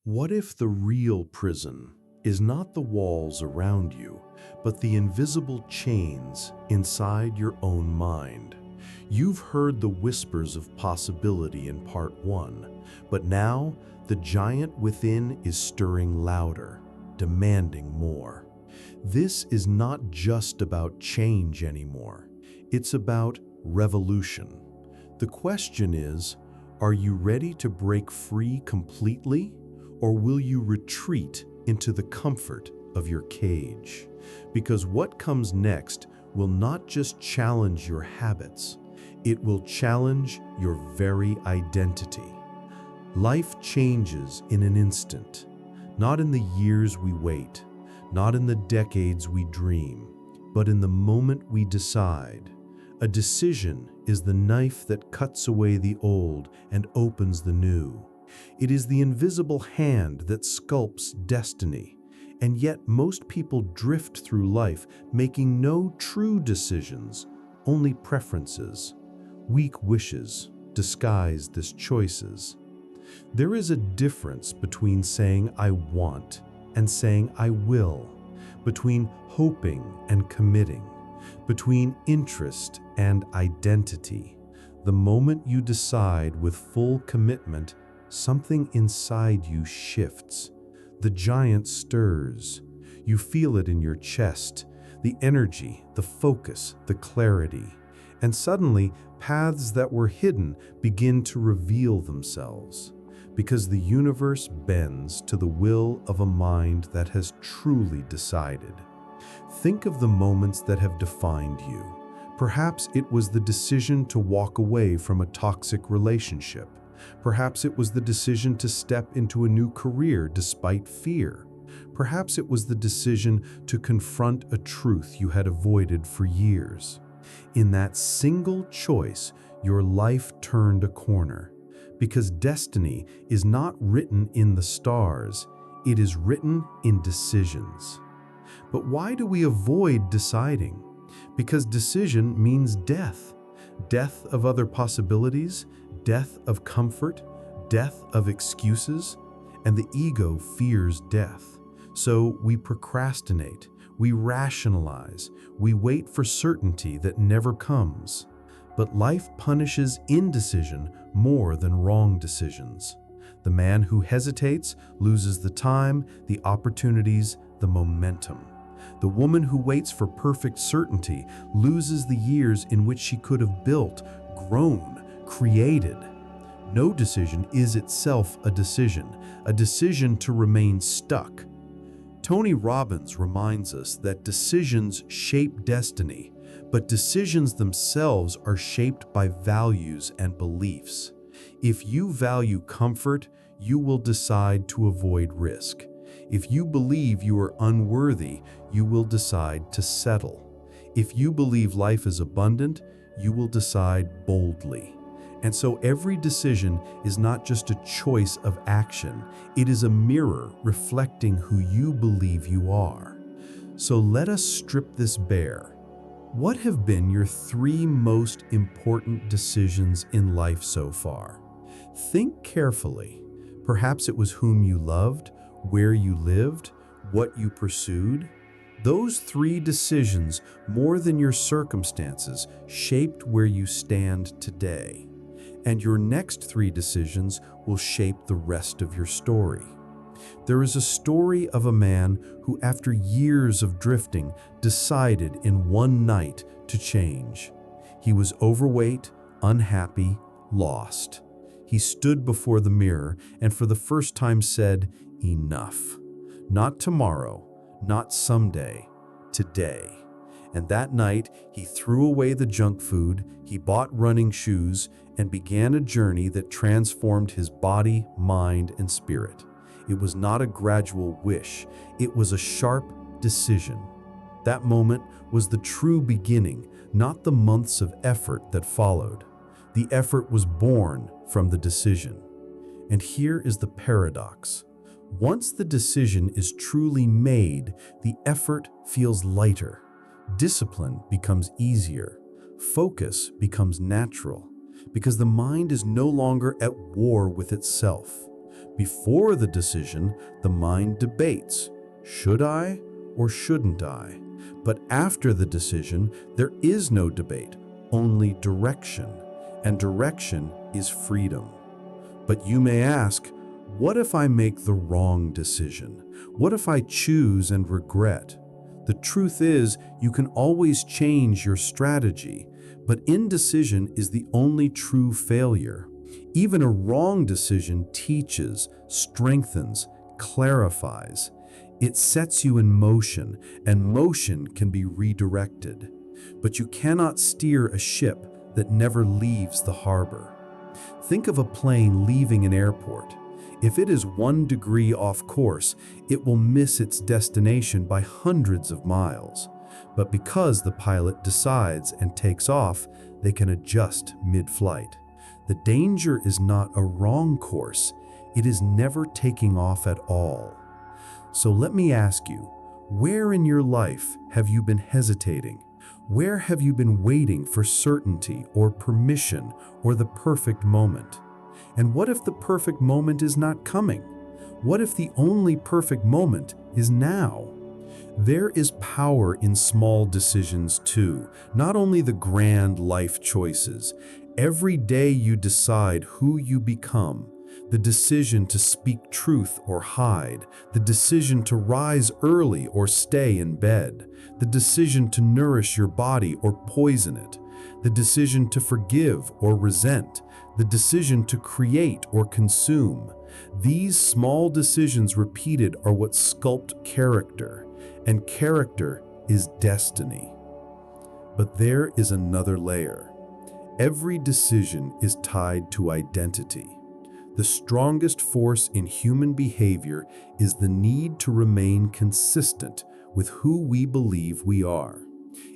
What if the real prison is not the walls around you, but the invisible chains inside your own mind? You've heard the whispers of possibility in part one, but now the giant within is stirring louder, demanding more. This is not just about change anymore. It's about revolution. The question is, are you ready to break free completely? Or will you retreat into the comfort of your cage? Because what comes next will not just challenge your habits, it will challenge your very identity. Life changes in an instant, not in the years we wait, not in the decades we dream, but in the moment we decide. A decision is the knife that cuts away the old and opens the new. It is the invisible hand that sculpts destiny, and yet most people drift through life making no true decisions, only preferences. Weak wishes disguised as choices. There is a difference between saying I want and saying I will, between hoping and committing, between interest and identity. The moment you decide with full commitment, something inside you shifts. The giant stirs. You feel it in your chest, the energy, the focus, the clarity. And suddenly, paths that were hidden begin to reveal themselves. Because the universe bends to the will of a mind that has truly decided. Think of the moments that have defined you. Perhaps it was the decision to walk away from a toxic relationship. Perhaps it was the decision to step into a new career despite fear. Perhaps it was the decision to confront a truth you had avoided for years. In that single choice, your life turned a corner. Because destiny is not written in the stars, it is written in decisions. But why do we avoid deciding? Because decision means death. Death of other possibilities, death of comfort, death of excuses, and the ego fears death. So we procrastinate, we rationalize, we wait for certainty that never comes. But life punishes indecision more than wrong decisions. The man who hesitates loses the time, the opportunities, the momentum. The woman who waits for perfect certainty loses the years in which she could have built, grown, created. No decision is itself a decision to remain stuck. Tony Robbins reminds us that decisions shape destiny, but decisions themselves are shaped by values and beliefs. If you value comfort, you will decide to avoid risk. If you believe you are unworthy, you will decide to settle. If you believe life is abundant, you will decide boldly. And so every decision is not just a choice of action, it is a mirror reflecting who you believe you are. So let us strip this bare. What have been your 3 most important decisions in life so far? Think carefully. Perhaps it was whom you loved, where you lived, what you pursued. Those 3 decisions, more than your circumstances, shaped where you stand today. And your next 3 decisions will shape the rest of your story. There is a story of a man who, after years of drifting, decided in one night to change. He was overweight, unhappy, lost. He stood before the mirror and for the first time said, "Enough. Not tomorrow, not someday, today." And that night, he threw away the junk food, he bought running shoes, and began a journey that transformed his body, mind, and spirit. It was not a gradual wish, it was a sharp decision. That moment was the true beginning, not the months of effort that followed. The effort was born from the decision. And here is the paradox. Once the decision is truly made, the effort feels lighter. Discipline becomes easier. Focus becomes natural, because the mind is no longer at war with itself. Before the decision, the mind debates, should I or shouldn't I? But after the decision, there is no debate, only direction, and direction is freedom. But you may ask, what if I make the wrong decision? What if I choose and regret? The truth is, you can always change your strategy, but indecision is the only true failure. Even a wrong decision teaches, strengthens, clarifies. It sets you in motion, and motion can be redirected. But you cannot steer a ship that never leaves the harbor. Think of a plane leaving an airport. If it is 1 degree off course, it will miss its destination by hundreds of miles. But because the pilot decides and takes off, they can adjust mid-flight. The danger is not a wrong course, it is never taking off at all. So let me ask you, where in your life have you been hesitating? Where have you been waiting for certainty or permission or the perfect moment? And what if the perfect moment is not coming? What if the only perfect moment is now? There is power in small decisions too, not only the grand life choices. Every day you decide who you become, the decision to speak truth or hide, the decision to rise early or stay in bed, the decision to nourish your body or poison it, the decision to forgive or resent, the decision to create or consume. These small decisions repeated are what sculpt character, and character is destiny. But there is another layer. Every decision is tied to identity. The strongest force in human behavior is the need to remain consistent with who we believe we are.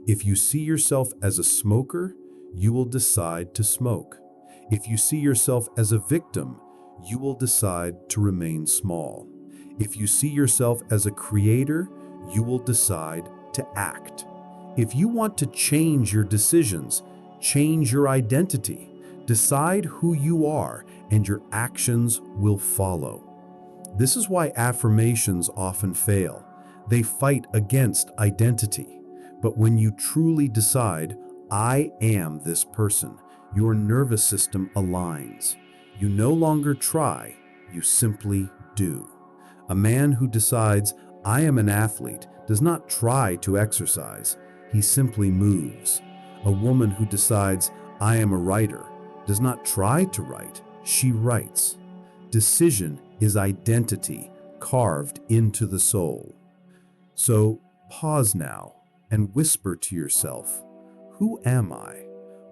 If you see yourself as a smoker, you will decide to smoke. If you see yourself as a victim, you will decide to remain small. If you see yourself as a creator, you will decide to act. If you want to change your decisions, change your identity. Decide who you are, and your actions will follow. This is why affirmations often fail. They fight against identity. But when you truly decide, I am this person, your nervous system aligns. You no longer try, you simply do. A man who decides, I am an athlete, does not try to exercise, he simply moves. A woman who decides, I am a writer, does not try to write, she writes. Decision is identity carved into the soul. So pause now and whisper to yourself, who am I?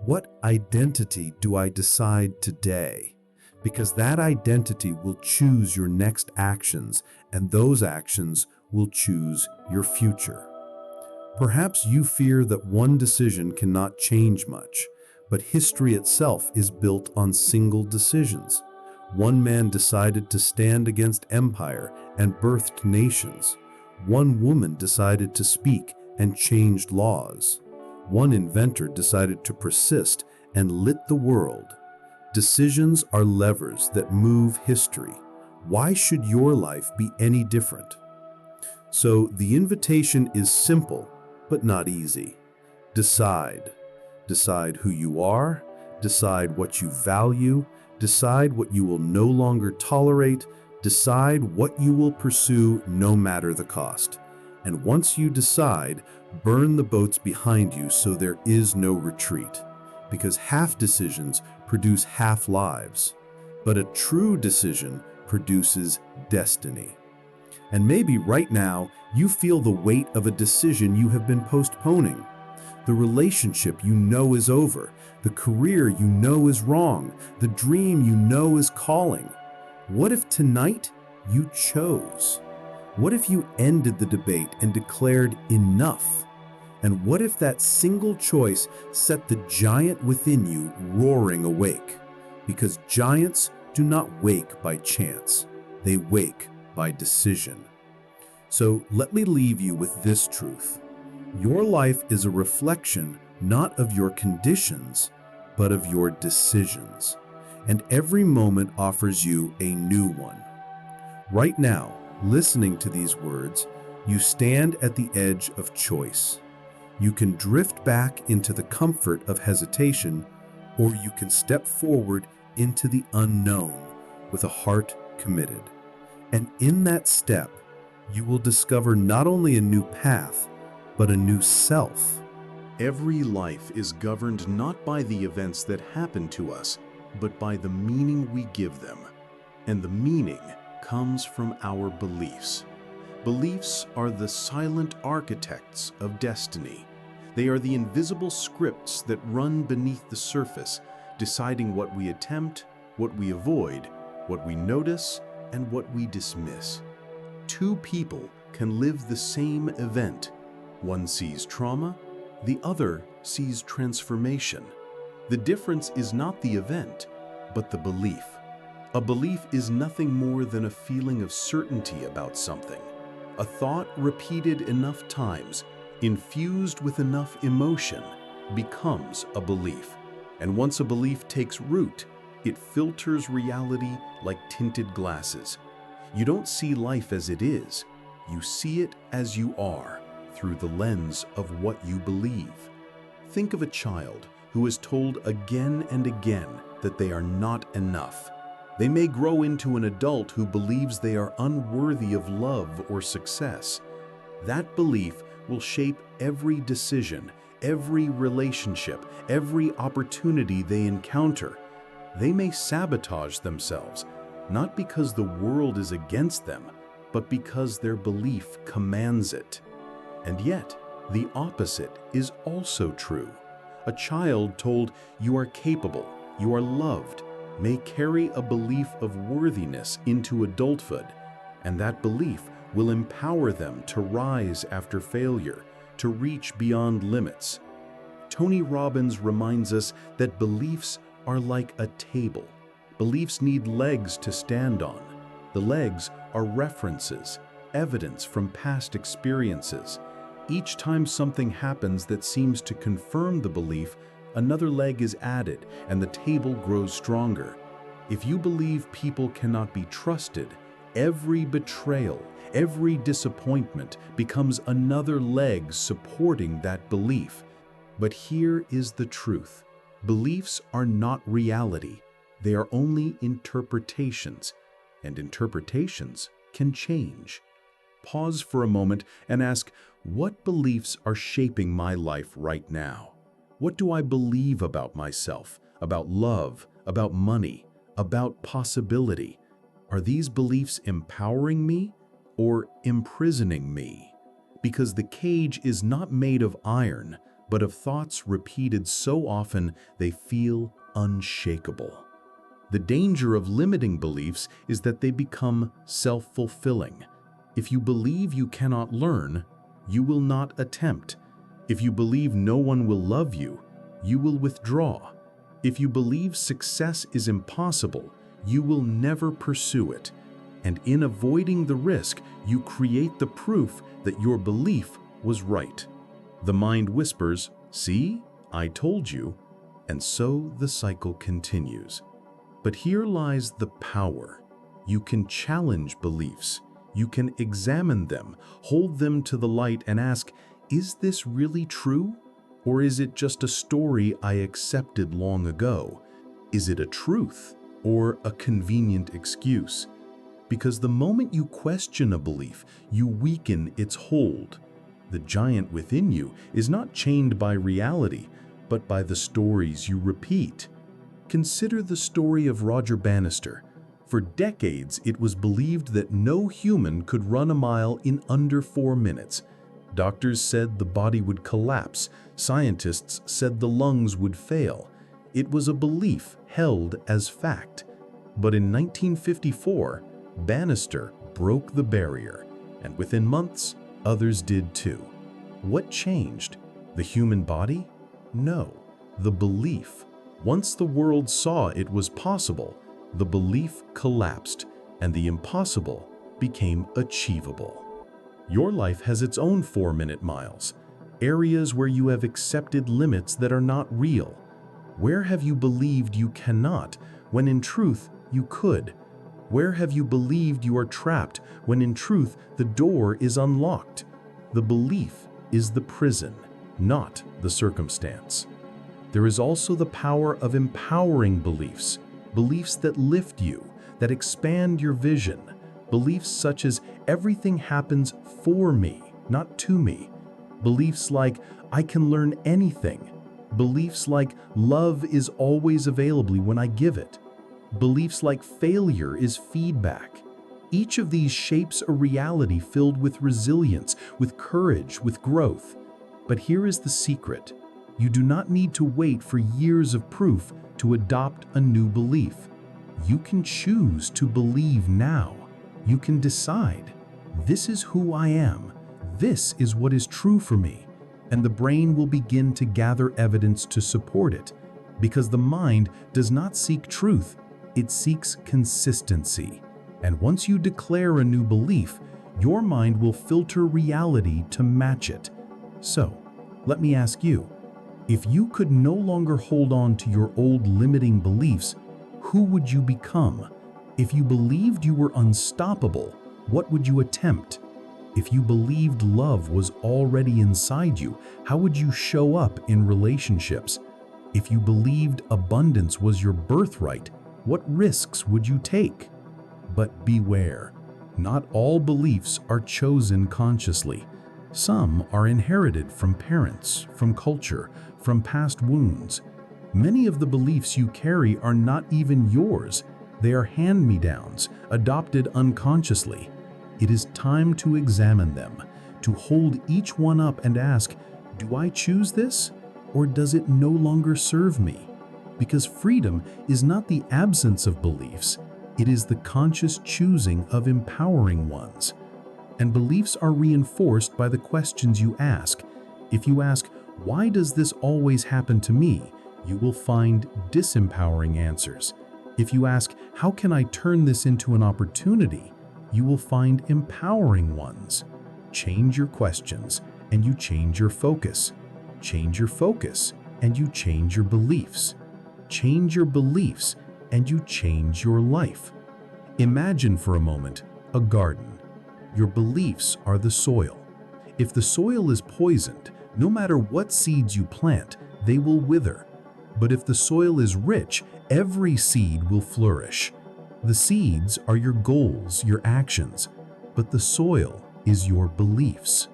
What identity do I decide today? Because that identity will choose your next actions, and those actions will choose your future. Perhaps you fear that one decision cannot change much, but history itself is built on single decisions. One man decided to stand against empire and birthed nations. One woman decided to speak and changed laws. One inventor decided to persist and lit the world. Decisions are levers that move history. Why should your life be any different? So the invitation is simple, but not easy. Decide. Decide who you are, decide what you value, decide what you will no longer tolerate, decide what you will pursue no matter the cost. And once you decide, burn the boats behind you so there is no retreat. Because half decisions produce half lives, but a true decision produces destiny. And maybe right now, you feel the weight of a decision you have been postponing. The relationship you know is over, the career you know is wrong, the dream you know is calling. What if tonight you chose? What if you ended the debate and declared enough? And what if that single choice set the giant within you roaring awake? Because giants do not wake by chance, they wake by decision. So let me leave you with this truth. Your life is a reflection not of your conditions, but of your decisions. And every moment offers you a new one. Right now, listening to these words, you stand at the edge of choice. You can drift back into the comfort of hesitation, or you can step forward into the unknown with a heart committed. And in that step, you will discover not only a new path, but a new self. Every life is governed not by the events that happen to us, but by the meaning we give them. And the meaning comes from our beliefs. Beliefs are the silent architects of destiny. They are the invisible scripts that run beneath the surface, deciding what we attempt, what we avoid, what we notice, and what we dismiss. Two people can live the same event. One sees trauma, the other sees transformation. The difference is not the event, but the belief. A belief is nothing more than a feeling of certainty about something. A thought repeated enough times, infused with enough emotion, becomes a belief. And once a belief takes root, it filters reality like tinted glasses. You don't see life as it is, you see it as you are, through the lens of what you believe. Think of a child who is told again and again that they are not enough. They may grow into an adult who believes they are unworthy of love or success. That belief will shape every decision, every relationship, every opportunity they encounter. They may sabotage themselves, not because the world is against them, but because their belief commands it. And yet, the opposite is also true. A child told you are capable, you are loved, may carry a belief of worthiness into adulthood, and that belief will empower them to rise after failure, to reach beyond limits. Tony Robbins reminds us that beliefs are like a table. Beliefs need legs to stand on. The legs are references, evidence from past experiences. Each time something happens that seems to confirm the belief, another leg is added and the table grows stronger. If you believe people cannot be trusted, every betrayal, every disappointment becomes another leg supporting that belief. But here is the truth. Beliefs are not reality. They are only interpretations, and interpretations can change. Pause for a moment and ask, what beliefs are shaping my life right now? What do I believe about myself, about love, about money, about possibility? Are these beliefs empowering me or imprisoning me? Because the cage is not made of iron, but of thoughts repeated so often they feel unshakable. The danger of limiting beliefs is that they become self-fulfilling. If you believe you cannot learn, you will not attempt. If you believe no one will love you, you will withdraw. If you believe success is impossible, you will never pursue it. And in avoiding the risk, you create the proof that your belief was right. The mind whispers, "See, I told you," and so the cycle continues. But here lies the power. You can challenge beliefs. You can examine them, hold them to the light and ask, is this really true? Or is it just a story I accepted long ago? Is it a truth or a convenient excuse? Because the moment you question a belief, you weaken its hold. The giant within you is not chained by reality, but by the stories you repeat. Consider the story of Roger Bannister. For decades, it was believed that no human could run a mile in under 4 minutes. Doctors said the body would collapse. Scientists said the lungs would fail. It was a belief held as fact. But in 1954, Bannister broke the barrier, and within months, others did too. What changed? The human body? No, the belief. Once the world saw it was possible, the belief collapsed, and the impossible became achievable. Your life has its own 4-minute miles, areas where you have accepted limits that are not real. Where have you believed you cannot, when in truth you could? Where have you believed you are trapped when in truth the door is unlocked? The belief is the prison, not the circumstance. There is also the power of empowering beliefs, beliefs that lift you, that expand your vision, beliefs such as everything happens for me, not to me, beliefs like I can learn anything, beliefs like love is always available when I give it, beliefs like failure is feedback. Each of these shapes a reality filled with resilience, with courage, with growth. But here is the secret. You do not need to wait for years of proof to adopt a new belief. You can choose to believe now. You can decide, this is who I am. This is what is true for me. And the brain will begin to gather evidence to support it. Because the mind does not seek truth, it seeks consistency. And once you declare a new belief, your mind will filter reality to match it. So, let me ask you, if you could no longer hold on to your old limiting beliefs, who would you become? If you believed you were unstoppable, what would you attempt? If you believed love was already inside you, how would you show up in relationships? If you believed abundance was your birthright, what risks would you take? But beware, not all beliefs are chosen consciously. Some are inherited from parents, from culture, from past wounds. Many of the beliefs you carry are not even yours. They are hand-me-downs, adopted unconsciously. It is time to examine them, to hold each one up and ask, do I choose this, or does it no longer serve me? Because freedom is not the absence of beliefs, it is the conscious choosing of empowering ones. And beliefs are reinforced by the questions you ask. If you ask, why does this always happen to me? You will find disempowering answers. If you ask, how can I turn this into an opportunity? You will find empowering ones. Change your questions, and you change your focus. Change your focus, and you change your beliefs. Change your beliefs, and you change your life. Imagine for a moment a garden. Your beliefs are the soil. If the soil is poisoned, no matter what seeds you plant, they will wither. But if the soil is rich, every seed will flourish. The seeds are your goals, your actions, but the soil is your beliefs.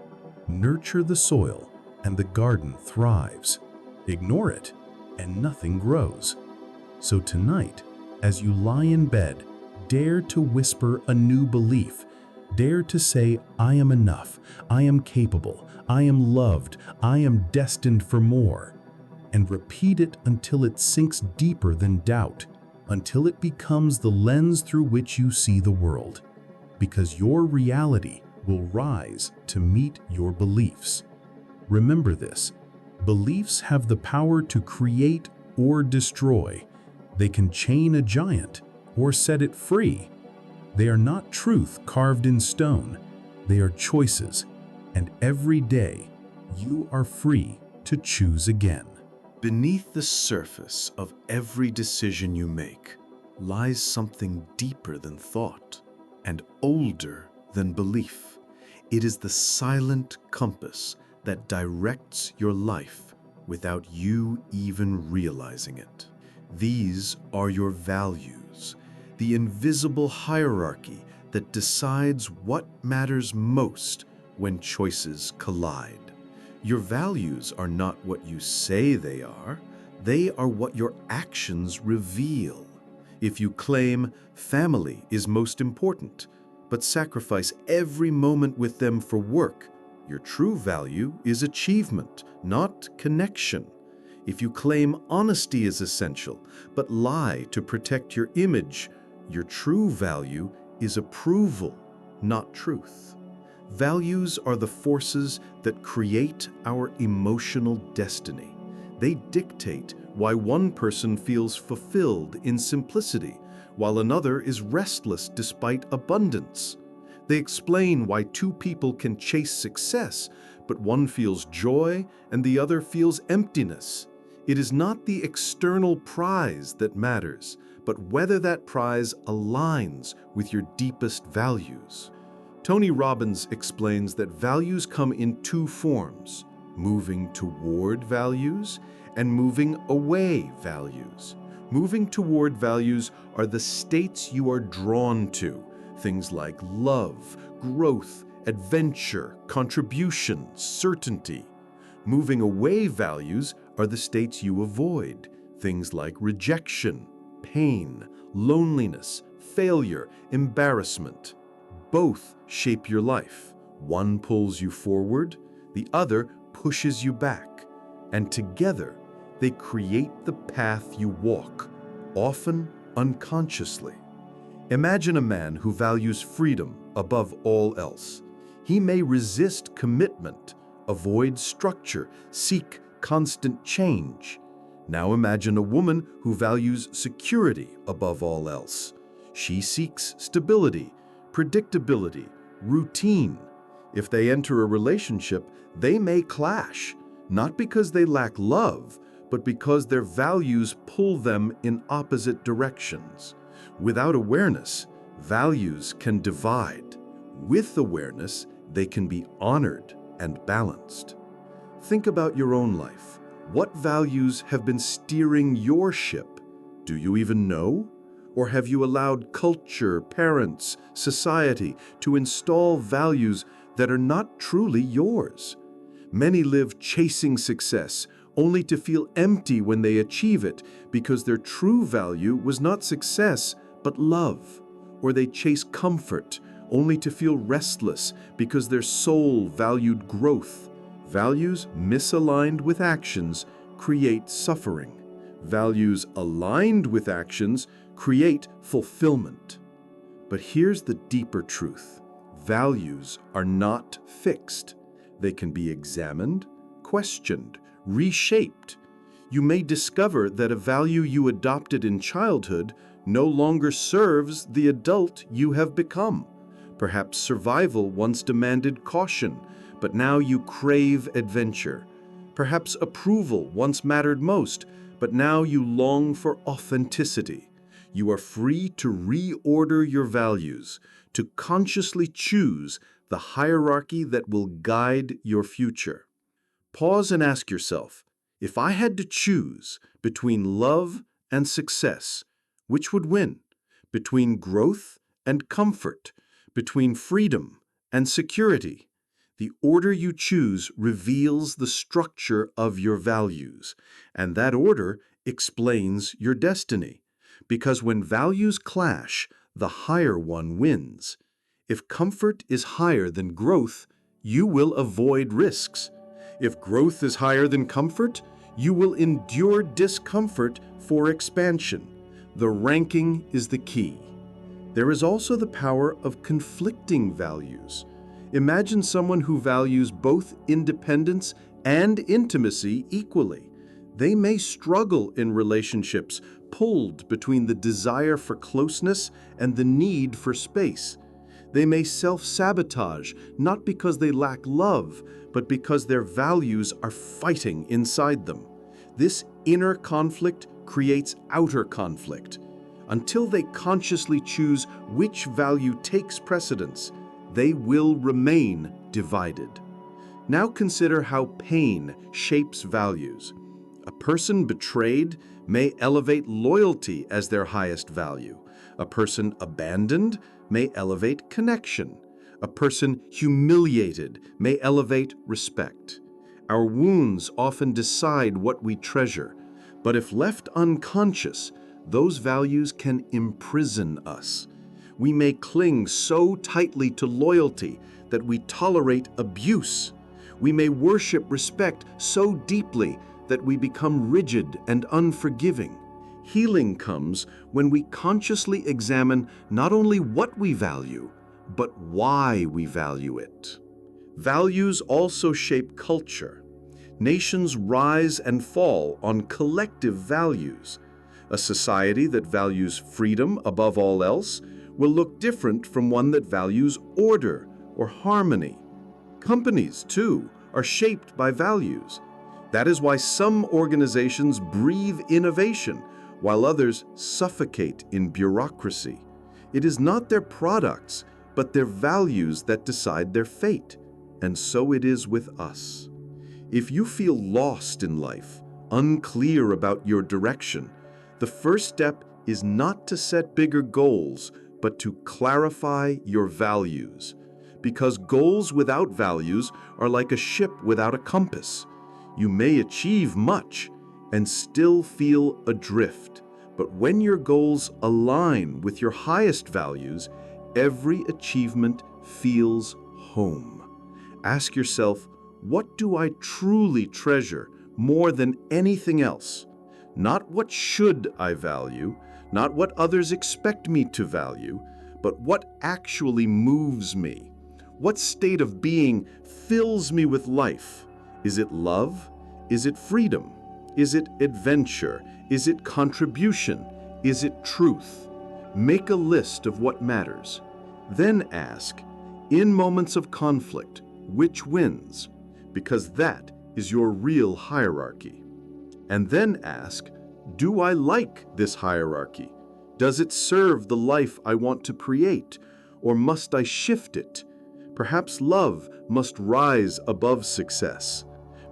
Nurture the soil, and the garden thrives. Ignore it, and nothing grows. So tonight, as you lie in bed, dare to whisper a new belief. Dare to say, I am enough, I am capable, I am loved, I am destined for more. And repeat it until it sinks deeper than doubt, until it becomes the lens through which you see the world. Because your reality will rise to meet your beliefs. Remember this, beliefs have the power to create or destroy. They can chain a giant or set it free. They are not truth carved in stone. They are choices, and every day you are free to choose again. Beneath the surface of every decision you make lies something deeper than thought and older than belief. It is the silent compass that directs your life without you even realizing it. These are your values, the invisible hierarchy that decides what matters most when choices collide. Your values are not what you say they are what your actions reveal. If you claim family is most important, but sacrifice every moment with them for work, your true value is achievement, not connection. If you claim honesty is essential, but lie to protect your image, your true value is approval, not truth. Values are the forces that create our emotional destiny. They dictate why one person feels fulfilled in simplicity, while another is restless despite abundance. They explain why two people can chase success, but one feels joy and the other feels emptiness. It is not the external prize that matters, but but whether that prize aligns with your deepest values. Tony Robbins explains that values come in two forms: moving toward values and moving away values. Moving toward values are the states you are drawn to, things like love, growth, adventure, contribution, certainty. Moving away values are the states you avoid, things like rejection, pain, loneliness, failure, embarrassment. Both shape your life. One pulls you forward, the other pushes you back, and together they create the path you walk, often unconsciously. Imagine a man who values freedom above all else. He may resist commitment, avoid structure, seek constant change. Now imagine a woman who values security above all else. She seeks stability, predictability, routine. If they enter a relationship, they may clash, not because they lack love, but because their values pull them in opposite directions. Without awareness, values can divide. With awareness, they can be honored and balanced. Think about your own life. What values have been steering your ship? Do you even know? Or have you allowed culture, parents, society to install values that are not truly yours? Many live chasing success, only to feel empty when they achieve it because their true value was not success, but love. Or they chase comfort, only to feel restless because their soul valued growth. Values misaligned with actions create suffering. Values aligned with actions create fulfillment. But here's the deeper truth. Values are not fixed. They can be examined, questioned, reshaped. You may discover that a value you adopted in childhood no longer serves the adult you have become. Perhaps survival once demanded caution, but now you crave adventure. Perhaps approval once mattered most, but now you long for authenticity. You are free to reorder your values, to consciously choose the hierarchy that will guide your future. Pause and ask yourself, if I had to choose between love and success, which would win? Between growth and comfort, between freedom and security? The order you choose reveals the structure of your values, and that order explains your destiny. Because when values clash, the higher one wins. If comfort is higher than growth, you will avoid risks. If growth is higher than comfort, you will endure discomfort for expansion. The ranking is the key. There is also the power of conflicting values. Imagine someone who values both independence and intimacy equally. They may struggle in relationships, pulled between the desire for closeness and the need for space. They may self-sabotage, not because they lack love, but because their values are fighting inside them. This inner conflict creates outer conflict. Until they consciously choose which value takes precedence, they will remain divided. Now consider how pain shapes values. A person betrayed may elevate loyalty as their highest value. A person abandoned may elevate connection. A person humiliated may elevate respect. Our wounds often decide what we treasure, but if left unconscious, those values can imprison us. We may cling so tightly to loyalty that we tolerate abuse. We may worship respect so deeply that we become rigid and unforgiving. Healing comes when we consciously examine not only what we value, but why we value it. Values also shape culture. Nations rise and fall on collective values. A society that values freedom above all else will look different from one that values order or harmony. Companies, too, are shaped by values. That is why some organizations breathe innovation, while others suffocate in bureaucracy. It is not their products, but their values that decide their fate. And so it is with us. If you feel lost in life, unclear about your direction, the first step is not to set bigger goals, but to clarify your values. Because goals without values are like a ship without a compass. You may achieve much and still feel adrift. But when your goals align with your highest values, every achievement feels home. Ask yourself, what do I truly treasure more than anything else? Not what should I value, not what others expect me to value, but what actually moves me. What state of being fills me with life? Is it love? Is it freedom? Is it adventure? Is it contribution? Is it truth? Make a list of what matters. Then ask, in moments of conflict, which wins? Because that is your real hierarchy. And then ask, do I like this hierarchy? Does it serve the life I want to create? Or must I shift it? Perhaps love must rise above success.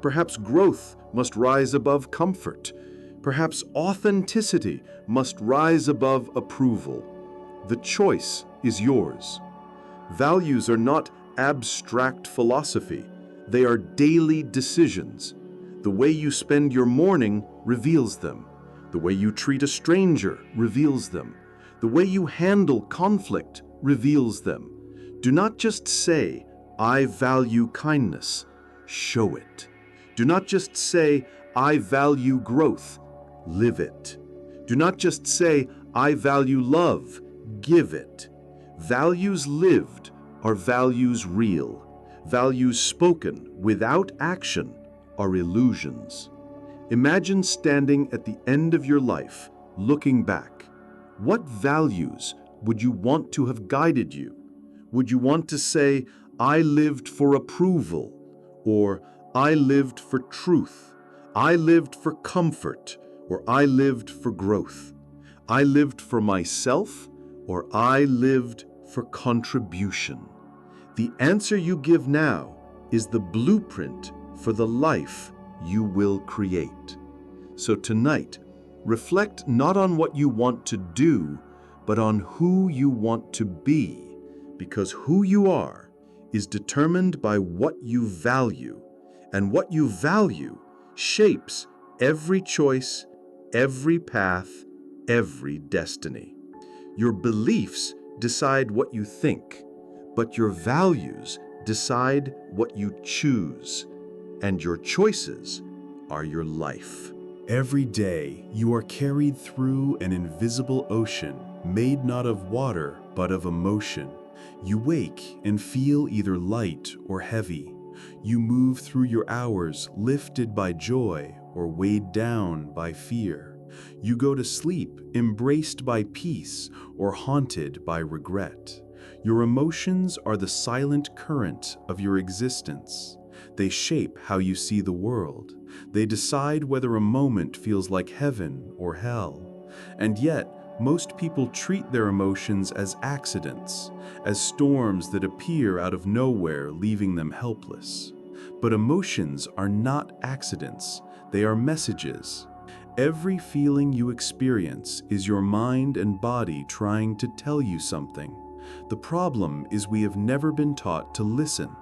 Perhaps growth must rise above comfort. Perhaps authenticity must rise above approval. The choice is yours. Values are not abstract philosophy. They are daily decisions. The way you spend your morning reveals them. The way you treat a stranger reveals them. The way you handle conflict reveals them. Do not just say, I value kindness. Show it. Do not just say, I value growth. Live it. Do not just say, I value love. Give it. Values lived are values real. Values spoken without action are illusions. Imagine standing at the end of your life, looking back. What values would you want to have guided you? Would you want to say, I lived for approval, or I lived for truth, I lived for comfort, or I lived for growth? I lived for myself, or I lived for contribution? The answer you give now is the blueprint for the life you will create. So tonight, reflect not on what you want to do, but on who you want to be, because who you are is determined by what you value, and what you value shapes every choice, every path, every destiny. Your beliefs decide what you think, but your values decide what you choose, and your choices are your life. Every day, you are carried through an invisible ocean, made not of water, but of emotion. You wake and feel either light or heavy. You move through your hours lifted by joy or weighed down by fear. You go to sleep embraced by peace or haunted by regret. Your emotions are the silent current of your existence. They shape how you see the world. They decide whether a moment feels like heaven or hell. And yet, most people treat their emotions as accidents, as storms that appear out of nowhere, leaving them helpless. But emotions are not accidents. They are messages. Every feeling you experience is your mind and body trying to tell you something. The problem is we have never been taught to listen.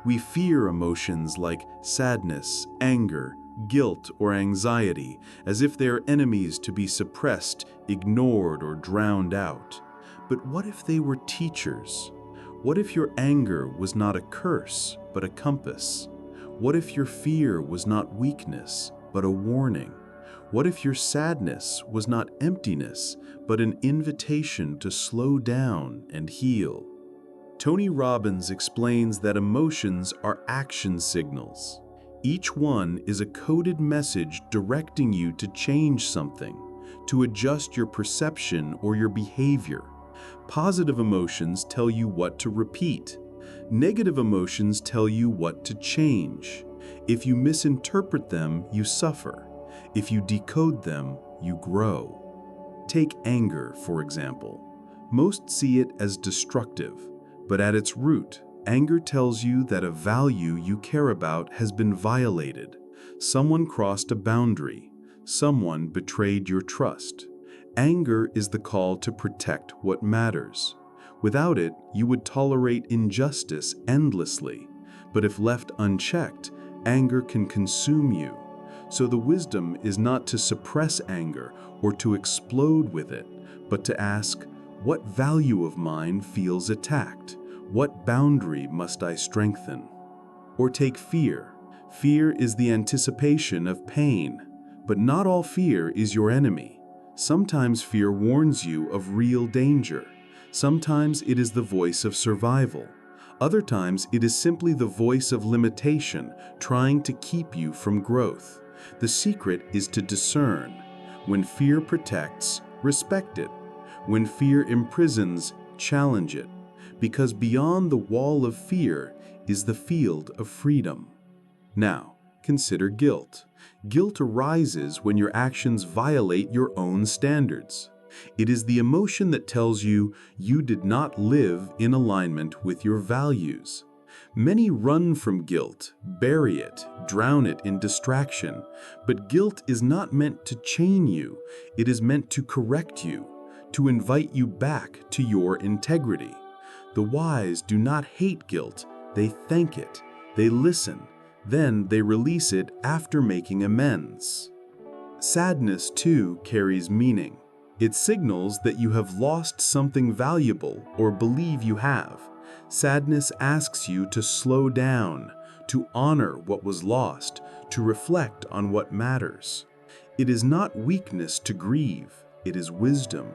We fear emotions like sadness, anger, guilt, or anxiety, as if they are enemies to be suppressed, ignored, or drowned out. But what if they were teachers? What if your anger was not a curse, but a compass? What if your fear was not weakness, but a warning? What if your sadness was not emptiness, but an invitation to slow down and heal? Tony Robbins explains that emotions are action signals. Each one is a coded message directing you to change something, to adjust your perception or your behavior. Positive emotions tell you what to repeat. Negative emotions tell you what to change. If you misinterpret them, you suffer. If you decode them, you grow. Take anger, for example. Most see it as destructive, but at its root, anger tells you that a value you care about has been violated. Someone crossed a boundary. Someone betrayed your trust. Anger is the call to protect what matters. Without it, you would tolerate injustice endlessly. But if left unchecked, anger can consume you. So the wisdom is not to suppress anger or to explode with it, but to ask, what value of mine feels attacked? What boundary must I strengthen? Or take fear. Fear is the anticipation of pain, but not all fear is your enemy. Sometimes fear warns you of real danger. Sometimes it is the voice of survival. Other times it is simply the voice of limitation, trying to keep you from growth. The secret is to discern. When fear protects, respect it. When fear imprisons, challenge it. Because beyond the wall of fear is the field of freedom. Now, consider guilt. Guilt arises when your actions violate your own standards. It is the emotion that tells you you did not live in alignment with your values. Many run from guilt, bury it, drown it in distraction. But guilt is not meant to chain you. It is meant to correct you, to invite you back to your integrity. The wise do not hate guilt, they thank it. They listen, then they release it after making amends. Sadness, too, carries meaning. It signals that you have lost something valuable or believe you have. Sadness asks you to slow down, to honor what was lost, to reflect on what matters. It is not weakness to grieve, it is wisdom.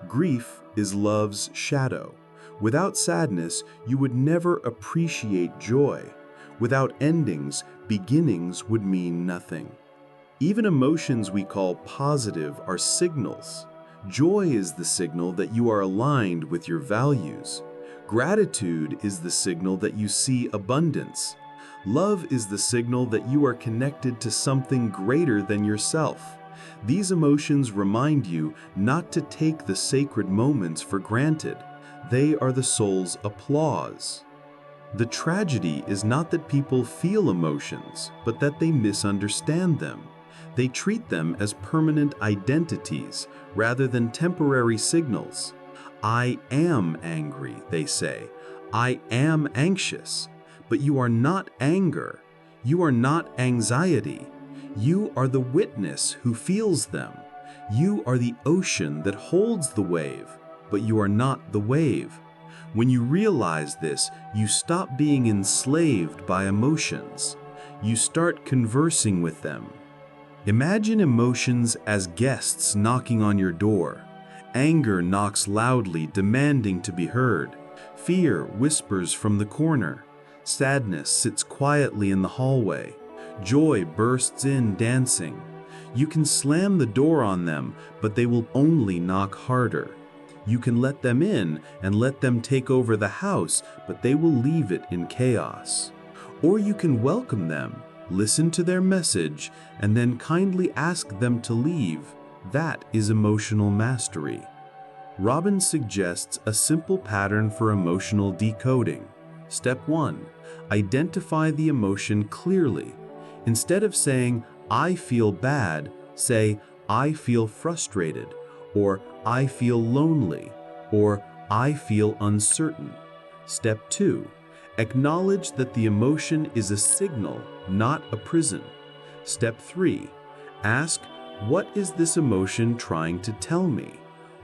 Grief is love's shadow. Without sadness, you would never appreciate joy. Without endings, beginnings would mean nothing. Even emotions we call positive are signals. Joy is the signal that you are aligned with your values. Gratitude is the signal that you see abundance. Love is the signal that you are connected to something greater than yourself. These emotions remind you not to take the sacred moments for granted. They are the soul's applause. The tragedy is not that people feel emotions, but that they misunderstand them. They treat them as permanent identities rather than temporary signals. I am angry, they say. I am anxious. But you are not anger. You are not anxiety. You are the witness who feels them. You are the ocean that holds the wave, but you are not the wave. When you realize this, you stop being enslaved by emotions. You start conversing with them. Imagine emotions as guests knocking on your door. Anger knocks loudly, demanding to be heard. Fear whispers from the corner. Sadness sits quietly in the hallway. Joy bursts in dancing. You can slam the door on them, but they will only knock harder. You can let them in and let them take over the house, but they will leave it in chaos. Or you can welcome them, listen to their message, and then kindly ask them to leave. That is emotional mastery. Robbins suggests a simple pattern for emotional decoding. Step 1. Identify the emotion clearly. Instead of saying, I feel bad, say, I feel frustrated, or I feel lonely, or I feel uncertain. Step 2. Acknowledge that the emotion is a signal, not a prison. Step 3. Ask, what is this emotion trying to tell me?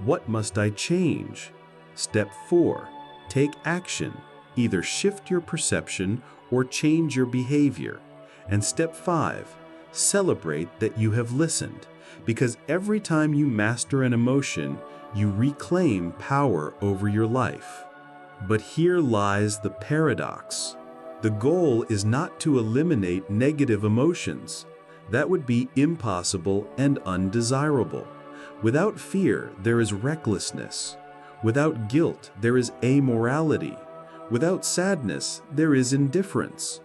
What must I change? Step 4. Take action. Either shift your perception or change your behavior. And step 5. Celebrate that you have listened, because every time you master an emotion, you reclaim power over your life. But here lies the paradox. The goal is not to eliminate negative emotions. That would be impossible and undesirable. Without fear, there is recklessness. Without guilt, there is amorality. Without sadness, there is indifference.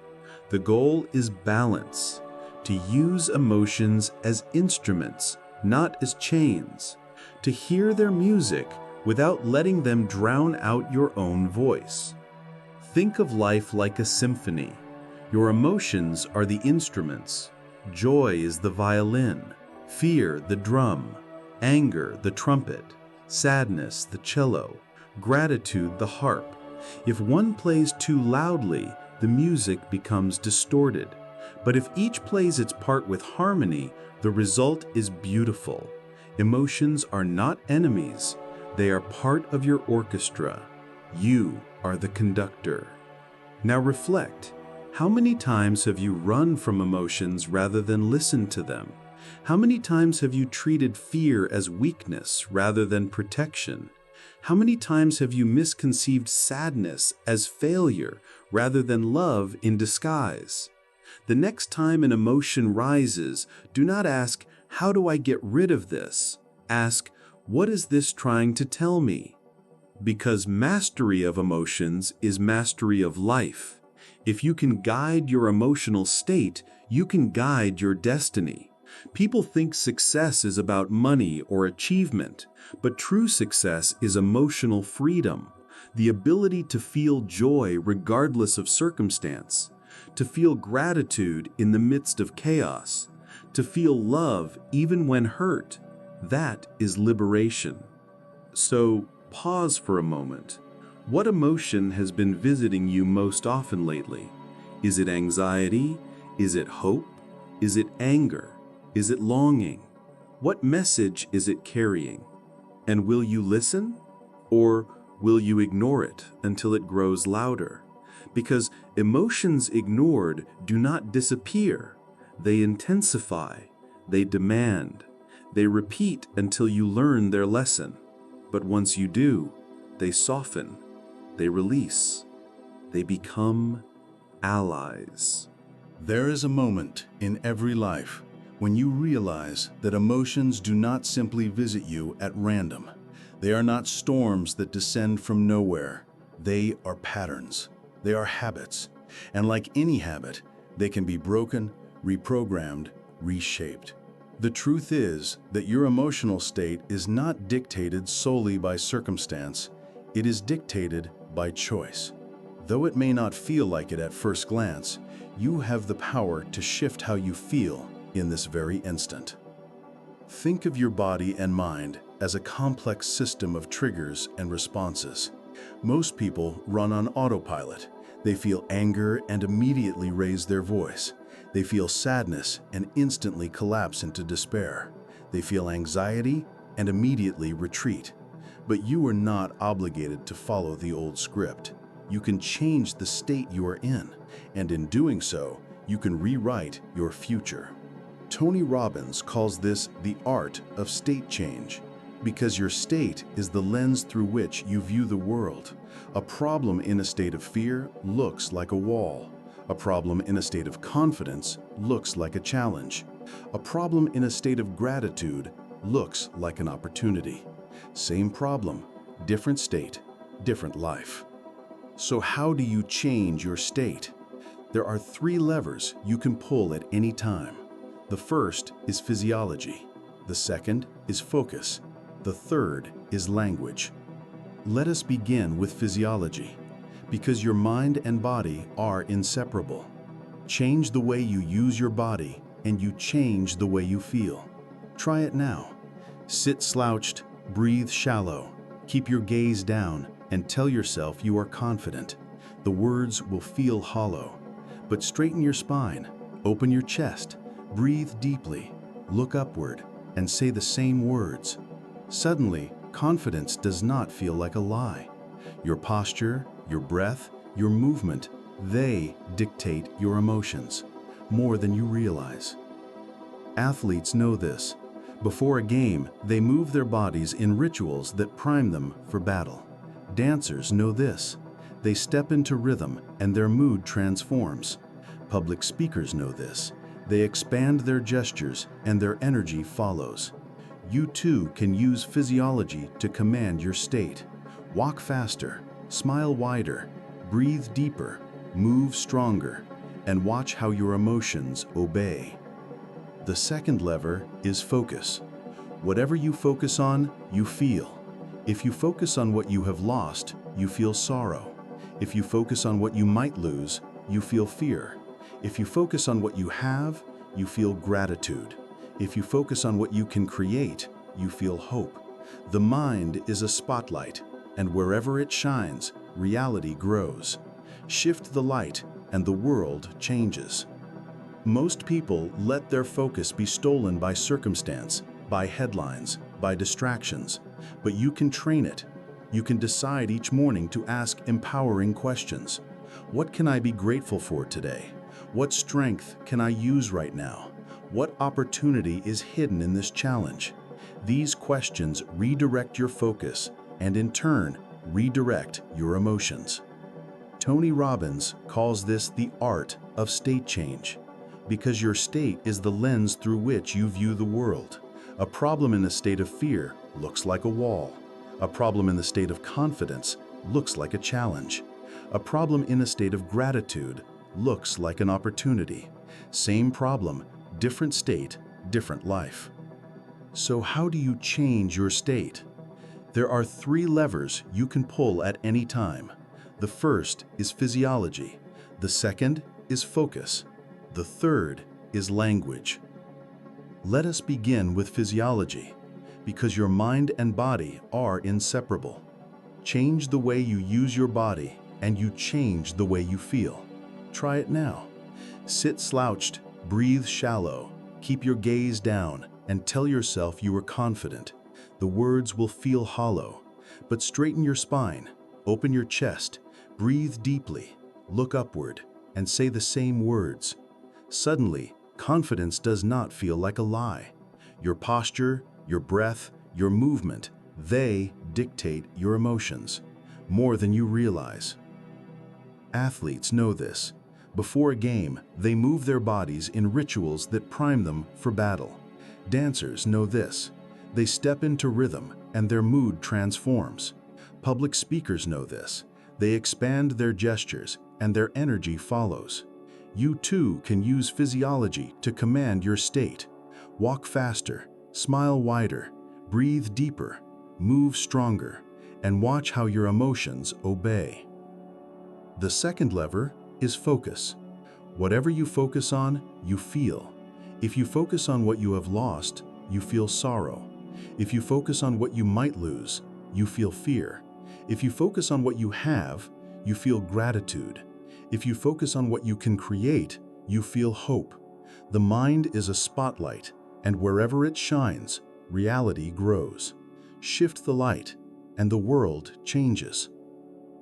The goal is balance. To use emotions as instruments, not as chains. to hear their music without letting them drown out your own voice. Think of life like a symphony. Your emotions are the instruments. Joy is the violin, fear the drum, anger the trumpet, sadness the cello, gratitude the harp. If one plays too loudly, the music becomes distorted. But if each plays its part with harmony, the result is beautiful. Emotions are not enemies. They are part of your orchestra. You are the conductor. Now reflect. How many times have you run from emotions rather than listened to them? How many times have you treated fear as weakness rather than protection? How many times have you misconceived sadness as failure rather than love in disguise? The next time an emotion rises, do not ask, "How do I get rid of this?" Ask, "What is this trying to tell me?" Because mastery of emotions is mastery of life. If you can guide your emotional state, you can guide your destiny. People think success is about money or achievement, but true success is emotional freedom, the ability to feel joy regardless of circumstance, to feel gratitude in the midst of chaos, to feel love even when hurt. That is liberation. So, pause for a moment. What emotion has been visiting you most often lately? Is it anxiety? Is it hope? Is it anger? Is it longing? What message is it carrying? And will you listen? Or will you ignore it until it grows louder? Because emotions ignored do not disappear. They intensify. They demand. They repeat until you learn their lesson. But once you do, they soften. They release. They become allies. There is a moment in every life when you realize that emotions do not simply visit you at random. They are not storms that descend from nowhere. They are patterns. They are habits. And like any habit, they can be broken, reprogrammed, reshaped. The truth is that your emotional state is not dictated solely by circumstance. It is dictated by choice. Though it may not feel like it at first glance, you have the power to shift how you feel in this very instant. Think of your body and mind as a complex system of triggers and responses. Most people run on autopilot. They feel anger and immediately raise their voice. They feel sadness and instantly collapse into despair. They feel anxiety and immediately retreat. But you are not obligated to follow the old script. You can change the state you are in, and in doing so, you can rewrite your future. Tony Robbins calls this the art of state change, because your state is the lens through which you view the world. A problem in a state of fear looks like a wall. A problem in a state of confidence looks like a challenge. A problem in a state of gratitude looks like an opportunity. Same problem, different state, different life. So how do you change your state? There are 3 levers you can pull at any time. The first is physiology. The second is focus. The third is language. Let us begin with physiology, because your mind and body are inseparable. Change the way you use your body, and you change the way you feel. Try it now. Sit slouched, breathe shallow, keep your gaze down, and tell yourself you are confident. The words will feel hollow, but straighten your spine, open your chest, breathe deeply, look upward, and say the same words. Suddenly, confidence does not feel like a lie. Your posture, your breath, your movement, they dictate your emotions more than you realize. Athletes know this. Before a game, they move their bodies in rituals that prime them for battle. Dancers know this. They step into rhythm and their mood transforms. Public speakers know this. They expand their gestures and their energy follows. You too can use physiology to command your state. Walk faster, smile wider, breathe deeper, move stronger, and watch how your emotions obey. The second lever is focus. Whatever you focus on, you feel. If you focus on what you have lost, you feel sorrow. If you focus on what you might lose, you feel fear. If you focus on what you have, you feel gratitude. If you focus on what you can create, you feel hope. The mind is a spotlight, and wherever it shines, reality grows. Shift the light, and the world changes. Most people let their focus be stolen by circumstance, by headlines, by distractions. But you can train it. You can decide each morning to ask empowering questions. What can I be grateful for today? What strength can I use right now? What opportunity is hidden in this challenge? These questions redirect your focus and, in turn, redirect your emotions. Tony Robbins calls this the art of state change, because your state is the lens through which you view the world. A problem in a state of fear looks like a wall. A problem in the state of confidence looks like a challenge. A problem in a state of gratitude looks like an opportunity. Same problem, different state, different life. So how do you change your state? There are 3 levers you can pull at any time. The first is physiology. The second is focus. The third is language. Let us begin with physiology, because your mind and body are inseparable. Change the way you use your body, and you change the way you feel. Try it now. Sit slouched, breathe shallow, keep your gaze down, and tell yourself you are confident. The words will feel hollow, but straighten your spine, open your chest, breathe deeply, look upward, and say the same words. Suddenly, confidence does not feel like a lie. Your posture, your breath, your movement, they dictate your emotions more than you realize. Athletes know this. Before a game, they move their bodies in rituals that prime them for battle. Dancers know this. They step into rhythm and their mood transforms. Public speakers know this. They expand their gestures and their energy follows. You too can use physiology to command your state. Walk faster, smile wider, breathe deeper, move stronger, and watch how your emotions obey. The second lever is focus. Whatever you focus on, you feel. If you focus on what you have lost, you feel sorrow. If you focus on what you might lose, you feel fear. If you focus on what you have, you feel gratitude. If you focus on what you can create, you feel hope. The mind is a spotlight, and wherever it shines, reality grows. Shift the light, and the world changes.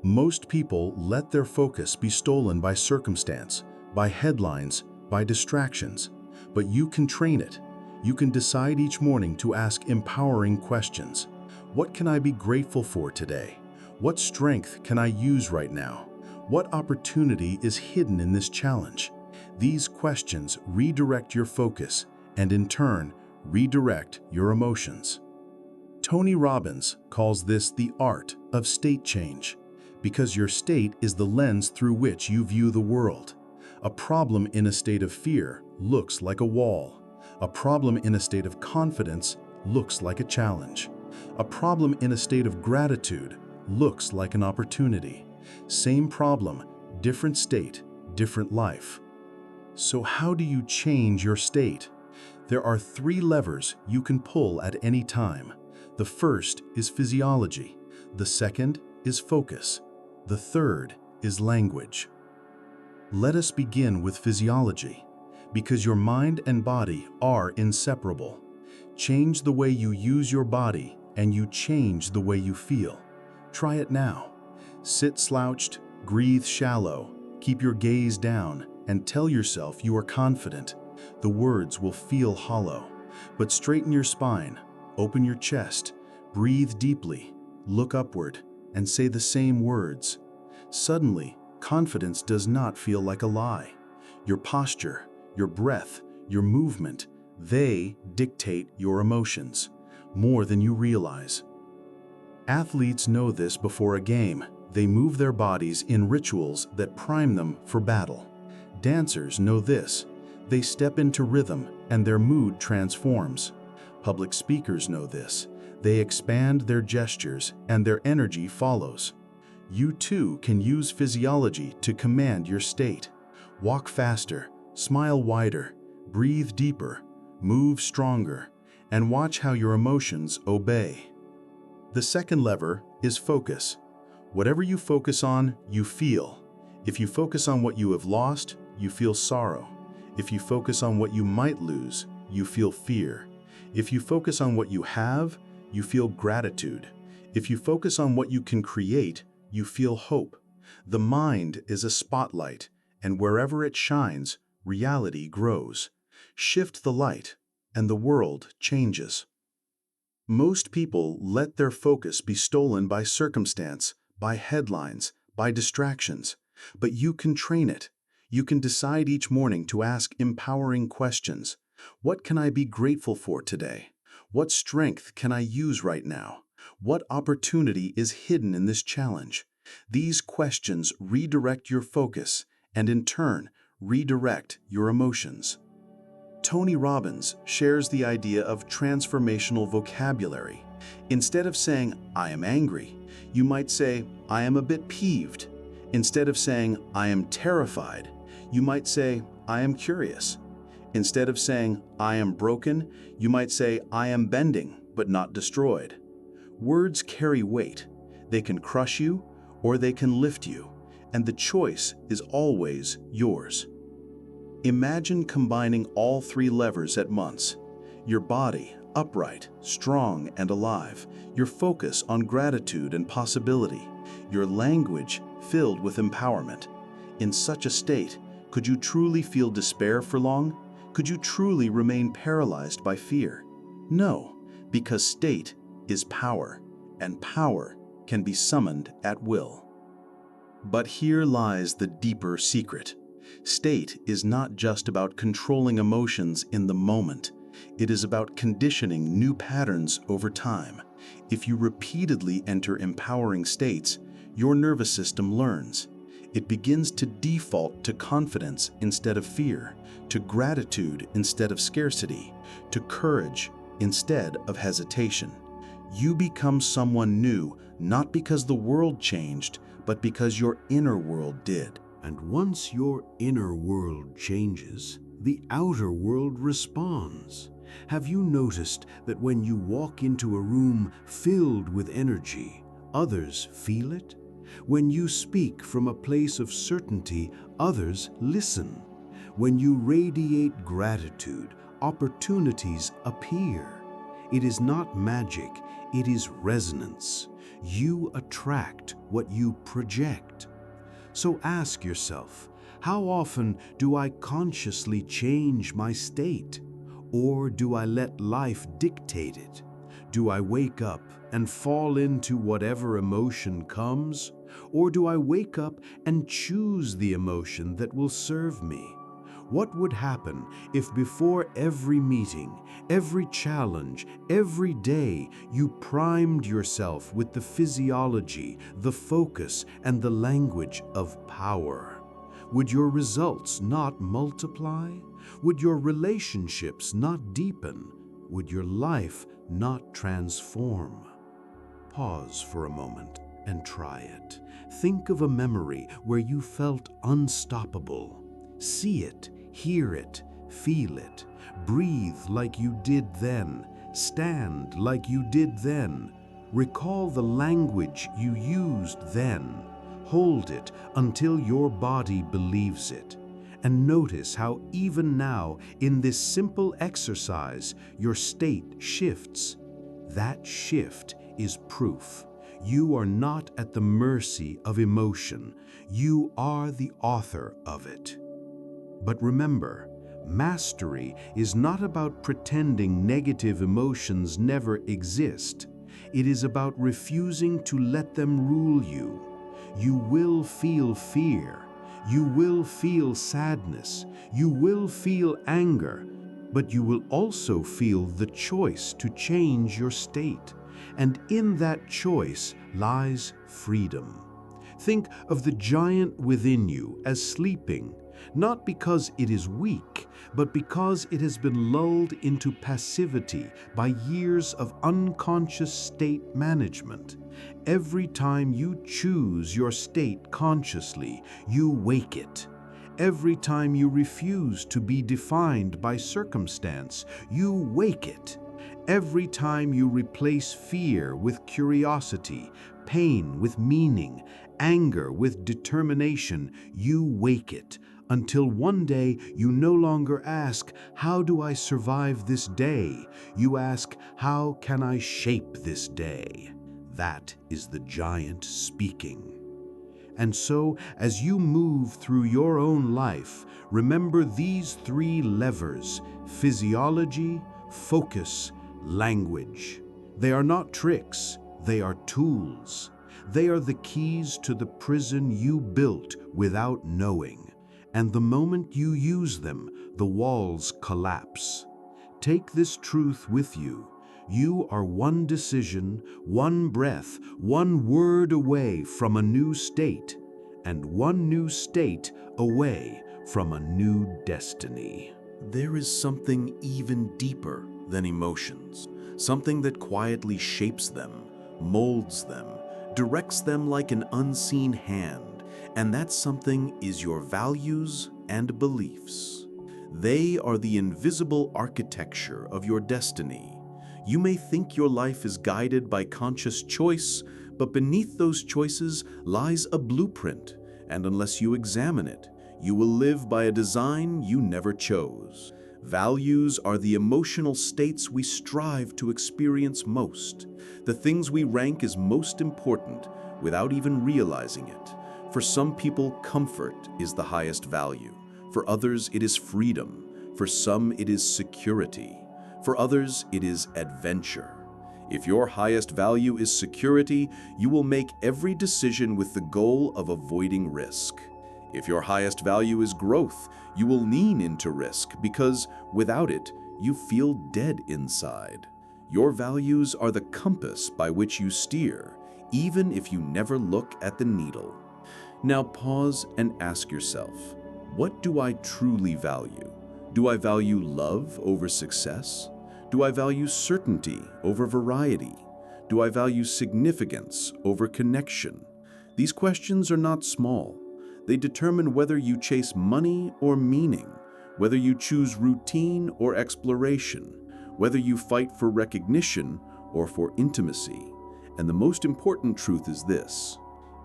Most people let their focus be stolen by circumstance, by headlines, by distractions. But you can train it. You can decide each morning to ask empowering questions. What can I be grateful for today? What strength can I use right now? What opportunity is hidden in this challenge? These questions redirect your focus and, in turn, redirect your emotions. Tony Robbins calls this the art of state change, because your state is the lens through which you view the world. A problem in a state of fear looks like a wall. A problem in a state of confidence looks like a challenge. A problem in a state of gratitude looks like an opportunity. Same problem, different state, different life. So how do you change your state? There are 3 levers you can pull at any time. The first is physiology. The second is focus. The third is language. Let us begin with physiology, because your mind and body are inseparable. Change the way you use your body, and you change the way you feel. Try it now. Sit slouched, breathe shallow, keep your gaze down, and tell yourself you are confident. The words will feel hollow, but straighten your spine, open your chest, breathe deeply, look upward, and say the same words. Suddenly, confidence does not feel like a lie. Your posture, your breath, your movement, they dictate your emotions more than you realize. Athletes know this before a game. They move their bodies in rituals that prime them for battle. Dancers know this. They step into rhythm and their mood transforms. Public speakers know this. They expand their gestures and their energy follows. You too can use physiology to command your state. Walk faster, smile wider, breathe deeper, move stronger, and watch how your emotions obey. The second lever is focus. Whatever you focus on, you feel. If you focus on what you have lost, you feel sorrow. If you focus on what you might lose, you feel fear. If you focus on what you have, you feel gratitude. If you focus on what you can create, you feel hope. The mind is a spotlight, and wherever it shines, reality grows. Shift the light, and the world changes. Most people let their focus be stolen by circumstance, by headlines, by distractions. But you can train it. You can decide each morning to ask empowering questions. What can I be grateful for today? What strength can I use right now? What opportunity is hidden in this challenge? These questions redirect your focus and, in turn, redirect your emotions. Tony Robbins shares the idea of transformational vocabulary. Instead of saying, "I am angry," you might say, "I am a bit peeved." Instead of saying, "I am terrified," you might say, "I am curious." Instead of saying, "I am broken," you might say, "I am bending, but not destroyed." Words carry weight. They can crush you, or they can lift you, and the choice is always yours. Imagine combining all three levers at once. Your body, upright, strong, and alive. Your focus on gratitude and possibility. Your language filled with empowerment. In such a state, could you truly feel despair for long? Could you truly remain paralyzed by fear? No, because state is power, and power can be summoned at will. But here lies the deeper secret. State is not just about controlling emotions in the moment. It is about conditioning new patterns over time. If you repeatedly enter empowering states, your nervous system learns. It begins to default to confidence instead of fear, to gratitude instead of scarcity, to courage instead of hesitation. You become someone new, not because the world changed, but because your inner world did. And once your inner world changes, the outer world responds. Have you noticed that when you walk into a room filled with energy, others feel it? When you speak from a place of certainty, others listen. When you radiate gratitude, opportunities appear. It is not magic, it is resonance. You attract what you project. So ask yourself, how often do I consciously change my state? Or do I let life dictate it? Do I wake up and fall into whatever emotion comes? Or do I wake up and choose the emotion that will serve me? What would happen if before every meeting, every challenge, every day, you primed yourself with the physiology, the focus, and the language of power? Would your results not multiply? Would your relationships not deepen? Would your life not transform? Pause for a moment and try it. Think of a memory where you felt unstoppable. See it, hear it, feel it. Breathe like you did then. Stand like you did then. Recall the language you used then. Hold it until your body believes it. And notice how even now, in this simple exercise, your state shifts. That shift is proof. You are not at the mercy of emotion. You are the author of it. But remember, mastery is not about pretending negative emotions never exist. It is about refusing to let them rule you. You will feel fear. You will feel sadness. You will feel anger. But you will also feel the choice to change your state. And in that choice lies freedom. Think of the giant within you as sleeping. not because it is weak, but because it has been lulled into passivity by years of unconscious state management. Every time you choose your state consciously, you wake it. Every time you refuse to be defined by circumstance, you wake it. Every time you replace fear with curiosity, pain with meaning, anger with determination, you wake it, until one day you no longer ask, "How do I survive this day?" You ask, "How can I shape this day?" That is the giant speaking. And so, as you move through your own life, remember these three levers: physiology, focus, language. They are not tricks, they are tools. They are the keys to the prison you built without knowing. And the moment you use them, the walls collapse. Take this truth with you. You are one decision, one breath, one word away from a new state, and one new state away from a new destiny. There is something even deeper than emotions, something that quietly shapes them, molds them, directs them like an unseen hand, and that something is your values and beliefs. They are the invisible architecture of your destiny. You may think your life is guided by conscious choice, but beneath those choices lies a blueprint, and unless you examine it, you will live by a design you never chose. Values are the emotional states we strive to experience most, the things we rank as most important without even realizing it. For some people, comfort is the highest value. For others, it is freedom. For some, it is security. For others, it is adventure. If your highest value is security, you will make every decision with the goal of avoiding risk. If your highest value is growth, you will lean into risk because without it, you feel dead inside. Your values are the compass by which you steer, even if you never look at the needle. Now pause and ask yourself, what do I truly value? Do I value love over success? Do I value certainty over variety? Do I value significance over connection? These questions are not small. They determine whether you chase money or meaning, whether you choose routine or exploration, whether you fight for recognition or for intimacy. And the most important truth is this: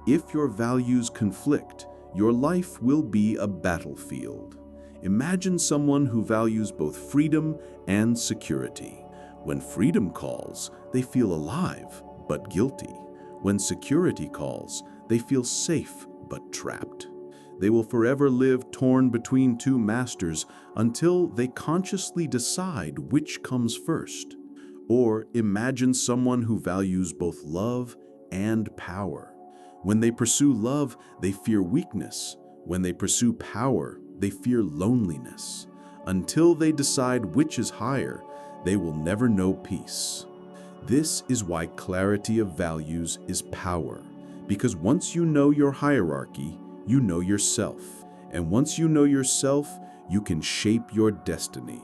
if your values conflict, your life will be a battlefield. Imagine someone who values both freedom and security. When freedom calls, they feel alive but guilty. When security calls, they feel safe but trapped. They will forever live torn between two masters until they consciously decide which comes first. Or imagine someone who values both love and power. When they pursue love, they fear weakness. When they pursue power, they fear loneliness. Until they decide which is higher, they will never know peace. This is why clarity of values is power. Because once you know your hierarchy, you know yourself. And once you know yourself, you can shape your destiny.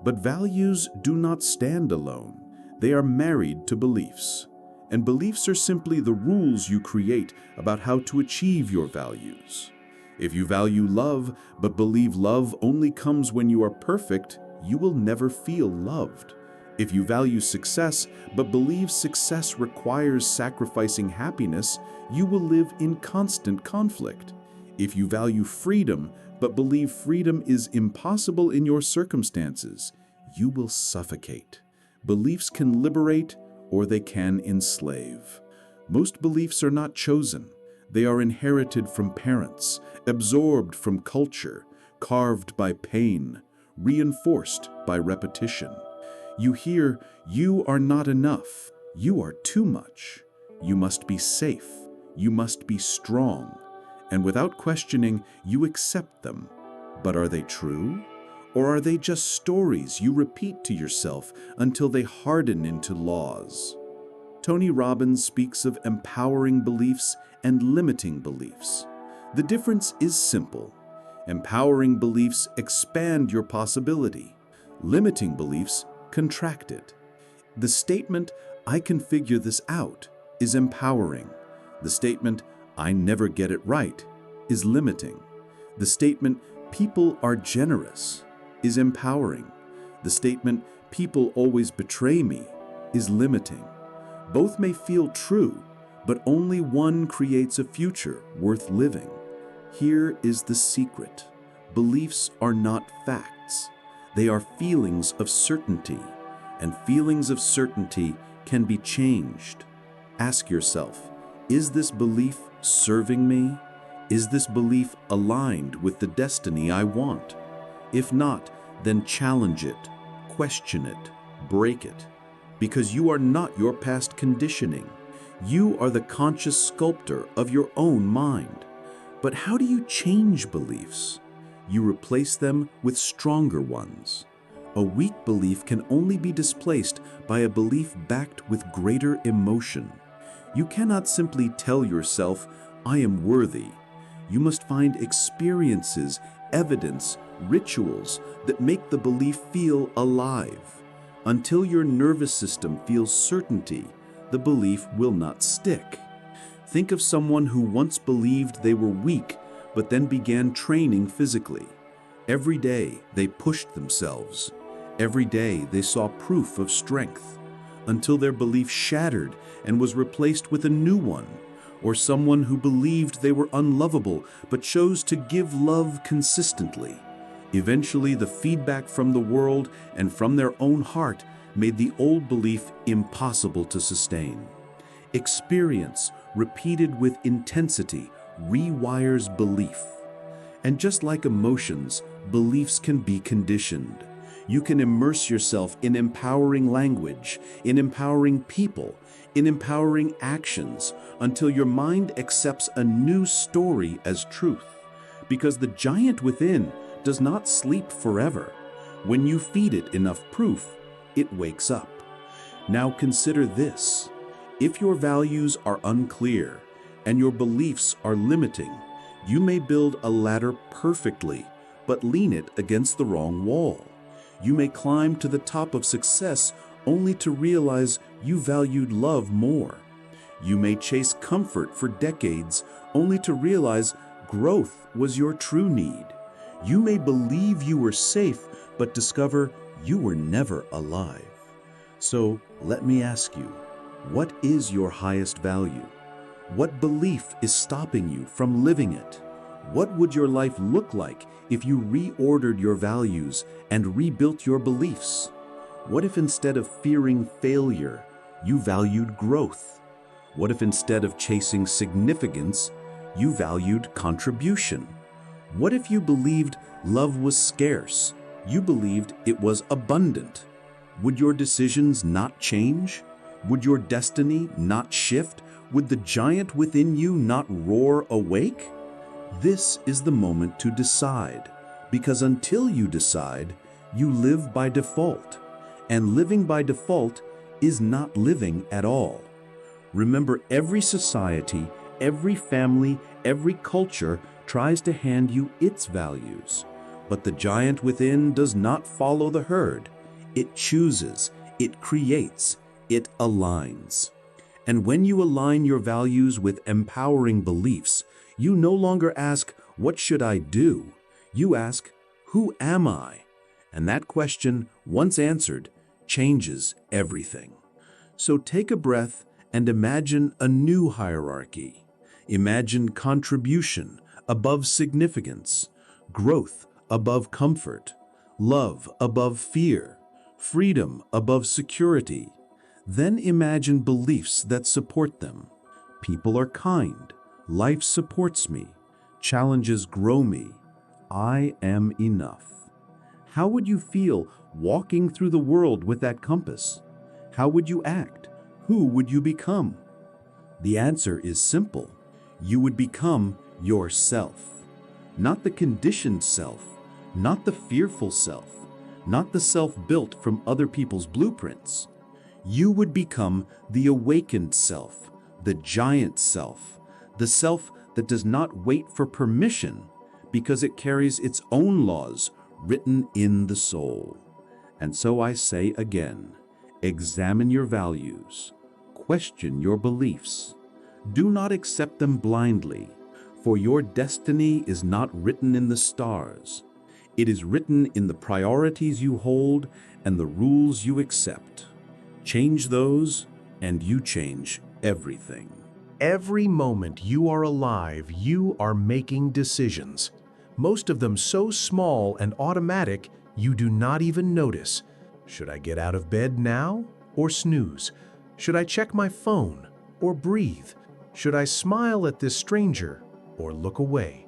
But values do not stand alone. They are married to beliefs. And beliefs are simply the rules you create about how to achieve your values. If you value love, but believe love only comes when you are perfect, you will never feel loved. If you value success, but believe success requires sacrificing happiness, you will live in constant conflict. If you value freedom, but believe freedom is impossible in your circumstances, you will suffocate. Beliefs can liberate, or they can enslave. Most beliefs are not chosen. They are inherited from parents, absorbed from culture, carved by pain, reinforced by repetition. You hear, "You are not enough. You are too much. You must be safe. You must be strong." And without questioning, you accept them. But are they true? Or are they just stories you repeat to yourself until they harden into laws? Tony Robbins speaks of empowering beliefs and limiting beliefs. The difference is simple. Empowering beliefs expand your possibility. Limiting beliefs contract it. The statement, "I can figure this out," is empowering. The statement, "I never get it right," is limiting. The statement, "People are generous," is empowering. The statement, "People always betray me," is limiting. Both may feel true, but only one creates a future worth living. Here is the secret. Beliefs are not facts. They are feelings of certainty, and feelings of certainty can be changed. Ask yourself, is this belief serving me? Is this belief aligned with the destiny I want? If not, then challenge it, question it, break it. Because you are not your past conditioning. You are the conscious sculptor of your own mind. But how do you change beliefs? You replace them with stronger ones. A weak belief can only be displaced by a belief backed with greater emotion. You cannot simply tell yourself, "I am worthy." You must find experiences, evidence, rituals that make the belief feel alive. Until your nervous system feels certainty, the belief will not stick. Think of someone who once believed they were weak, but then began training physically. Every day they pushed themselves. Every day they saw proof of strength, until their belief shattered and was replaced with a new one. Or someone who believed they were unlovable but chose to give love consistently. Eventually, the feedback from the world and from their own heart made the old belief impossible to sustain. Experience, repeated with intensity, rewires belief. And just like emotions, beliefs can be conditioned. You can immerse yourself in empowering language, in empowering people, in empowering actions, until your mind accepts a new story as truth. Because the giant within does not sleep forever. When you feed it enough proof, it wakes up. Now consider this. If your values are unclear and your beliefs are limiting, you may build a ladder perfectly, but lean it against the wrong wall. You may climb to the top of success only to realize you valued love more. You may chase comfort for decades only to realize growth was your true need. You may believe you were safe, but discover you were never alive. So let me ask you, what is your highest value? What belief is stopping you from living it? What would your life look like if you reordered your values and rebuilt your beliefs? What if instead of fearing failure, you valued growth? What if instead of chasing significance, you valued contribution? What if you believed love was scarce? You believed it was abundant. Would your decisions not change? Would your destiny not shift? Would the giant within you not roar awake? This is the moment to decide, because until you decide, you live by default. And living by default is not living at all. Remember, every society, every family, every culture tries to hand you its values. But the giant within does not follow the herd. It chooses, it creates, it aligns. And when you align your values with empowering beliefs, you no longer ask, "What should I do?" You ask, "Who am I?" And that question, once answered, changes everything. So take a breath and imagine a new hierarchy. Imagine contribution above significance, growth above comfort, love above fear, freedom above security. Then imagine beliefs that support them. People are kind. Life supports me. Challenges grow me. I am enough. How would you feel walking through the world with that compass? How would you act? Who would you become? The answer is simple. You would become yourself. Not the conditioned self, not the fearful self, not the self built from other people's blueprints. You would become the awakened self, the giant self, the self that does not wait for permission, because it carries its own laws written in the soul. And so I say again, examine your values, question your beliefs. Do not accept them blindly, for your destiny is not written in the stars. It is written in the priorities you hold and the rules you accept. Change those, and you change everything. Every moment you are alive, you are making decisions. Most of them so small and automatic, you do not even notice. Should I get out of bed now or snooze? Should I check my phone or breathe? Should I smile at this stranger or look away?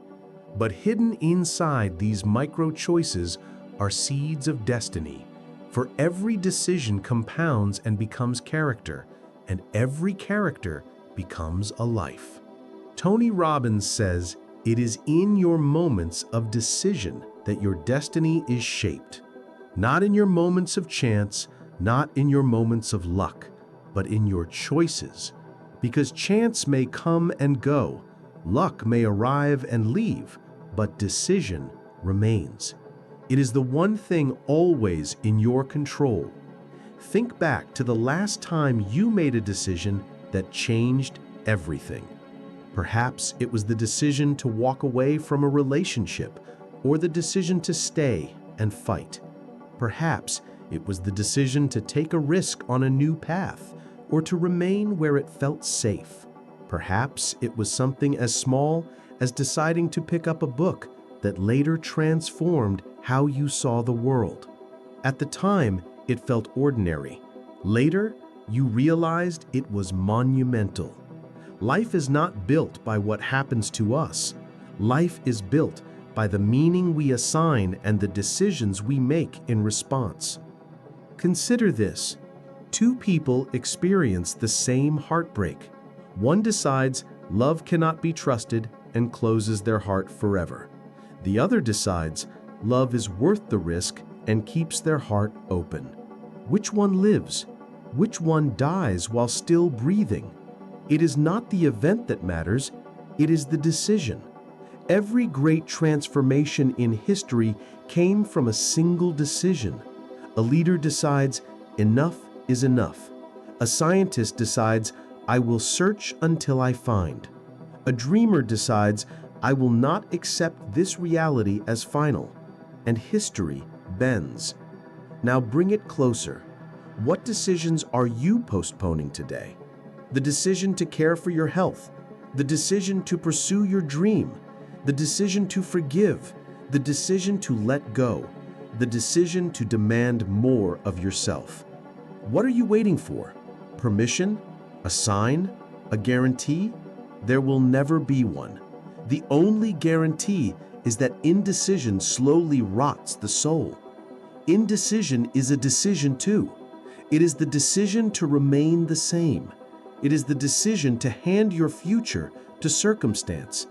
But hidden inside these micro choices are seeds of destiny. For every decision compounds and becomes character, and every character becomes a life. Tony Robbins says, "It is in your moments of decision that your destiny is shaped. Not in your moments of chance, not in your moments of luck, but in your choices. Because chance may come and go, luck may arrive and leave, but decision remains. It is the one thing always in your control." Think back to the last time you made a decision that changed everything. Perhaps it was the decision to walk away from a relationship or the decision to stay and fight. Perhaps it was the decision to take a risk on a new path or to remain where it felt safe. Perhaps it was something as small as deciding to pick up a book that later transformed how you saw the world. At the time, it felt ordinary. Later, you realized it was monumental. Life is not built by what happens to us. Life is built by the meaning we assign and the decisions we make in response. Consider this. Two people experience the same heartbreak. One decides love cannot be trusted and closes their heart forever. The other decides love is worth the risk and keeps their heart open. Which one lives? Which one dies while still breathing? It is not the event that matters, it is the decision. Every great transformation in history came from a single decision. A leader decides, enough is enough. A scientist decides, I will search until I find. A dreamer decides, I will not accept this reality as final. And history bends. Now bring it closer. What decisions are you postponing today? The decision to care for your health, the decision to pursue your dream, the decision to forgive, the decision to let go, the decision to demand more of yourself. What are you waiting for? Permission? A sign? A guarantee? There will never be one. The only guarantee is that indecision slowly rots the soul. Indecision is a decision too. It is the decision to remain the same. It is the decision to hand your future to circumstance.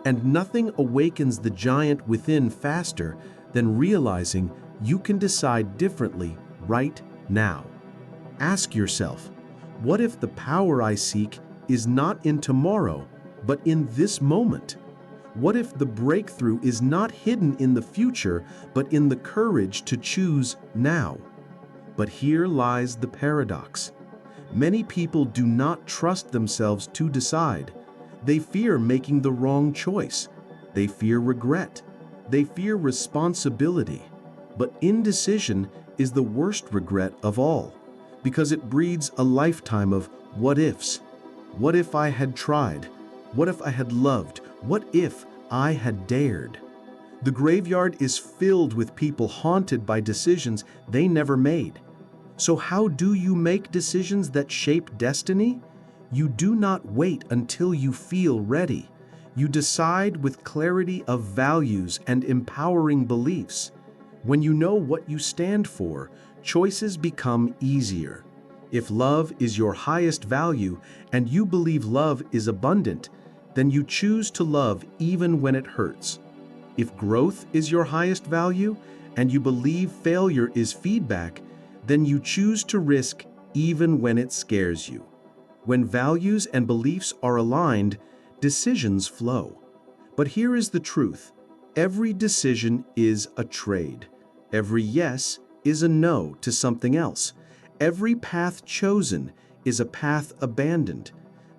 And nothing awakens the giant within faster than realizing you can decide differently right now. Ask yourself, what if the power I seek is not in tomorrow, but in this moment? What if the breakthrough is not hidden in the future, but in the courage to choose now? But here lies the paradox. Many people do not trust themselves to decide. They fear making the wrong choice. They fear regret. They fear responsibility. But indecision is the worst regret of all, because it breeds a lifetime of what ifs. What if I had tried? What if I had loved? What if I had dared? The graveyard is filled with people haunted by decisions they never made. So how do you make decisions that shape destiny? You do not wait until you feel ready. You decide with clarity of values and empowering beliefs. When you know what you stand for, choices become easier. If love is your highest value and you believe love is abundant, then you choose to love even when it hurts. If growth is your highest value and you believe failure is feedback, then you choose to risk even when it scares you. When values and beliefs are aligned, decisions flow. But here is the truth. Every decision is a trade. Every yes is a no to something else. Every path chosen is a path abandoned.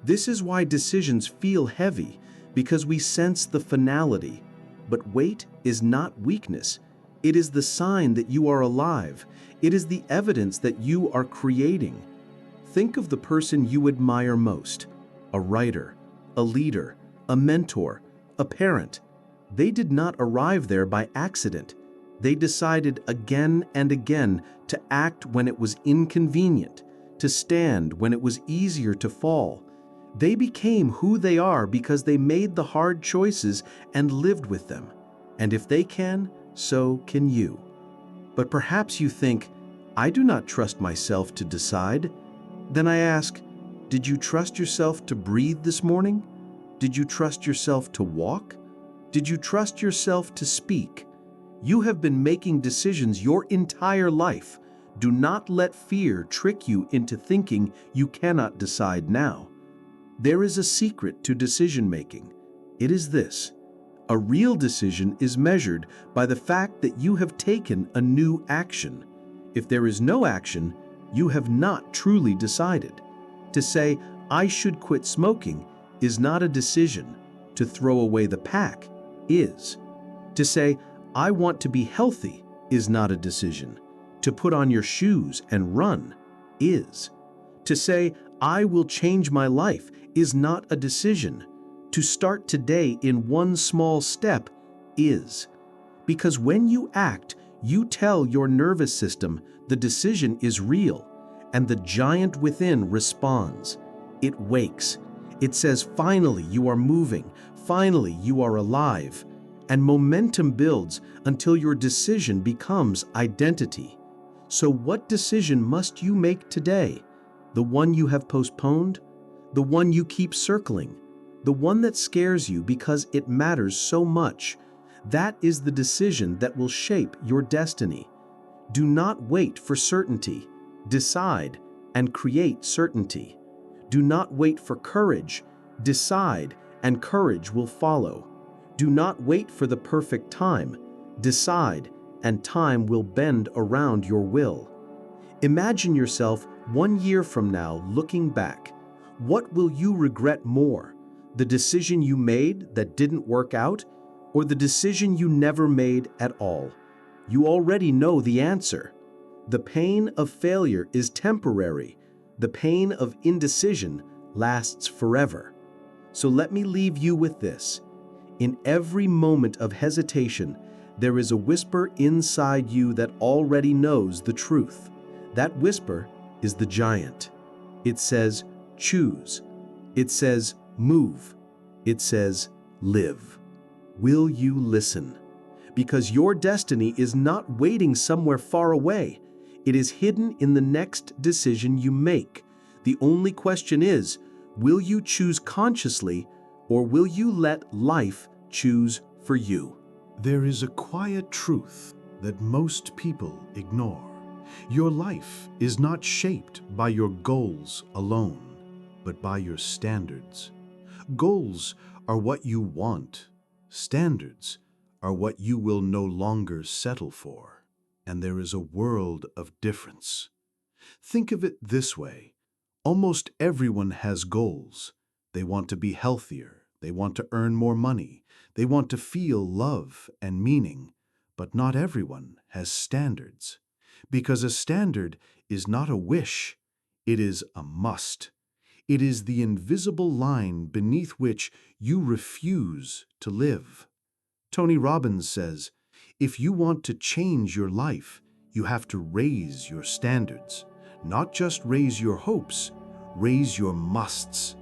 This is why decisions feel heavy, because we sense the finality. But weight is not weakness. It is the sign that you are alive. It is the evidence that you are creating. Think of the person you admire most: a writer, a leader, a mentor, a parent. They did not arrive there by accident. They decided again and again to act when it was inconvenient, to stand when it was easier to fall. They became who they are because they made the hard choices and lived with them. And if they can, so can you. But perhaps you think, I do not trust myself to decide. Then I ask, did you trust yourself to breathe this morning? Did you trust yourself to walk? Did you trust yourself to speak? You have been making decisions your entire life. Do not let fear trick you into thinking you cannot decide now. There is a secret to decision-making. It is this: a real decision is measured by the fact that you have taken a new action. If there is no action, you have not truly decided. To say, I should quit smoking, is not a decision. To throw away the pack is. To say, I want to be healthy, is not a decision. To put on your shoes and run is. To say, I will change my life, is not a decision. To start today in one small step is. Because when you act, you tell your nervous system the decision is real, and the giant within responds. It wakes. It says, finally you are moving, finally you are alive. And momentum builds until your decision becomes identity. So what decision must you make today? The one you have postponed? The one you keep circling? The one that scares you because it matters so much? That is the decision that will shape your destiny. Do not wait for certainty. Decide and create certainty. Do not wait for courage. Decide and courage will follow. Do not wait for the perfect time. Decide and time will bend around your will. Imagine yourself 1 year from now looking back. What will you regret more? The decision you made that didn't work out, or the decision you never made at all? You already know the answer. The pain of failure is temporary. The pain of indecision lasts forever. So let me leave you with this. In every moment of hesitation, there is a whisper inside you that already knows the truth. That whisper is the giant. It says, choose. It says, move. It says, live. Will you listen? Because your destiny is not waiting somewhere far away. It is hidden in the next decision you make. The only question is, will you choose consciously, or will you let life choose for you? There is a quiet truth that most people ignore. Your life is not shaped by your goals alone, but by your standards. Goals are what you want. Standards are what you will no longer settle for. And there is a world of difference. Think of it this way. Almost everyone has goals. They want to be healthier. They want to earn more money. They want to feel love and meaning. But not everyone has standards. Because a standard is not a wish. It is a must. It is the invisible line beneath which you refuse to live. Tony Robbins says, if you want to change your life, you have to raise your standards. Not just raise your hopes, raise your musts.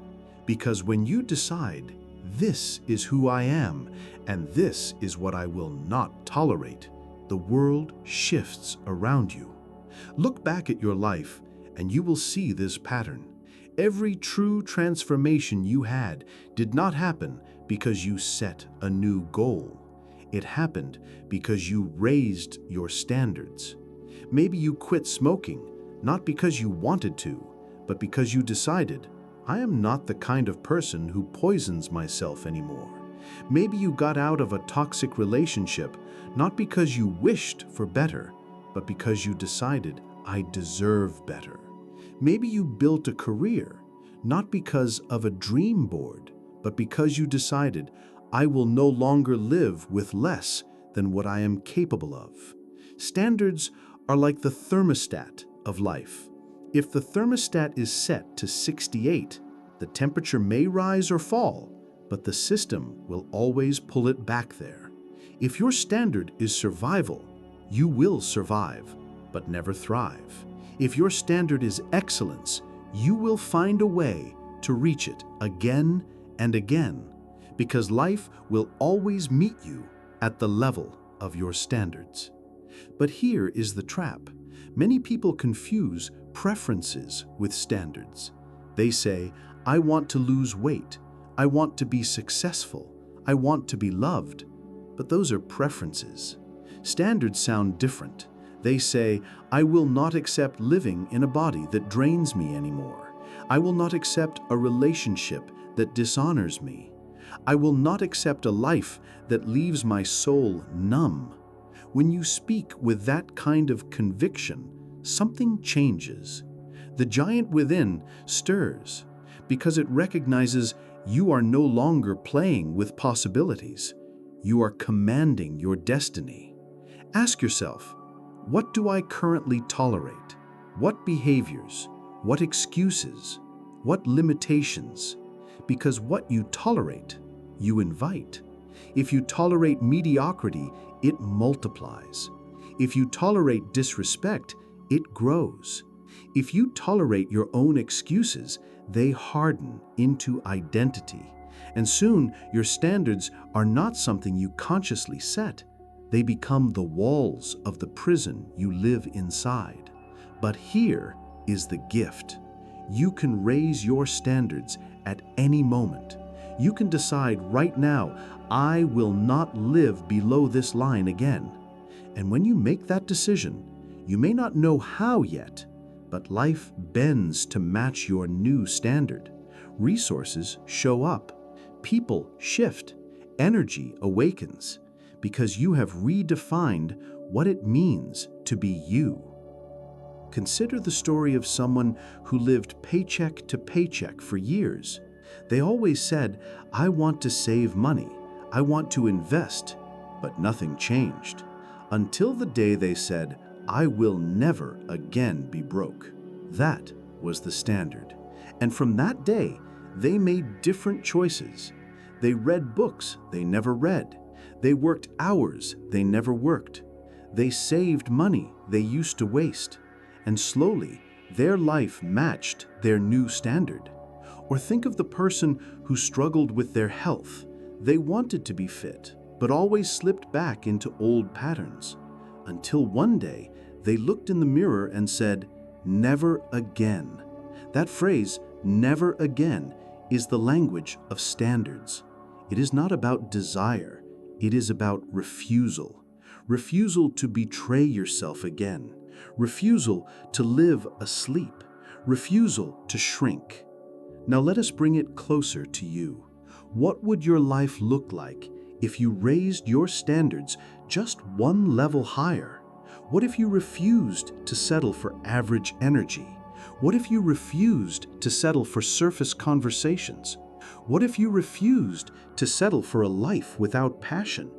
Because when you decide, this is who I am, and this is what I will not tolerate, the world shifts around you. Look back at your life, and you will see this pattern. Every true transformation you had did not happen because you set a new goal. It happened because you raised your standards. Maybe you quit smoking, not because you wanted to, but because you decided, I am not the kind of person who poisons myself anymore. Maybe you got out of a toxic relationship not because you wished for better, but because you decided, I deserve better. Maybe you built a career not because of a dream board, but because you decided, I will no longer live with less than what I am capable of. Standards are like the thermostat of life. If the thermostat is set to 68, the temperature may rise or fall, but the system will always pull it back there. If your standard is survival, you will survive, but never thrive. If your standard is excellence, you will find a way to reach it again and again, because life will always meet you at the level of your standards. But here is the trap. Many people confuse preferences with standards. They say, I want to lose weight, I want to be successful, I want to be loved. But those are preferences. Standards sound different. They say, I will not accept living in a body that drains me anymore. I will not accept a relationship that dishonors me. I will not accept a life that leaves my soul numb. When you speak with that kind of conviction, something changes. The giant within stirs because it recognizes you are no longer playing with possibilities. You are commanding your destiny. Ask yourself, what do I currently tolerate? What behaviors? What excuses? What limitations? Because what you tolerate, you invite. If you tolerate mediocrity, it multiplies. If you tolerate disrespect, it grows. If you tolerate your own excuses, they harden into identity. And soon, your standards are not something you consciously set. They become the walls of the prison you live inside. But here is the gift. You can raise your standards at any moment. You can decide right now, I will not live below this line again. And when you make that decision, you may not know how yet, but life bends to match your new standard. Resources show up. People shift. Energy awakens. Because you have redefined what it means to be you. Consider the story of someone who lived paycheck to paycheck for years. They always said, I want to save money, I want to invest, but nothing changed. Until the day they said, I will never again be broke. That was the standard. And from that day, they made different choices. They read books they never read. They worked hours they never worked. They saved money they used to waste. And slowly, their life matched their new standard. Or think of the person who struggled with their health. They wanted to be fit, but always slipped back into old patterns. Until one day, they looked in the mirror and said, never again. That phrase, never again, is the language of standards. It is not about desire. It is about refusal. Refusal to betray yourself again. Refusal to live asleep. Refusal to shrink. Now let us bring it closer to you. What would your life look like if you raised your standards just one level higher? What if you refused to settle for average energy? What if you refused to settle for surface conversations? What if you refused to settle for a life without passion?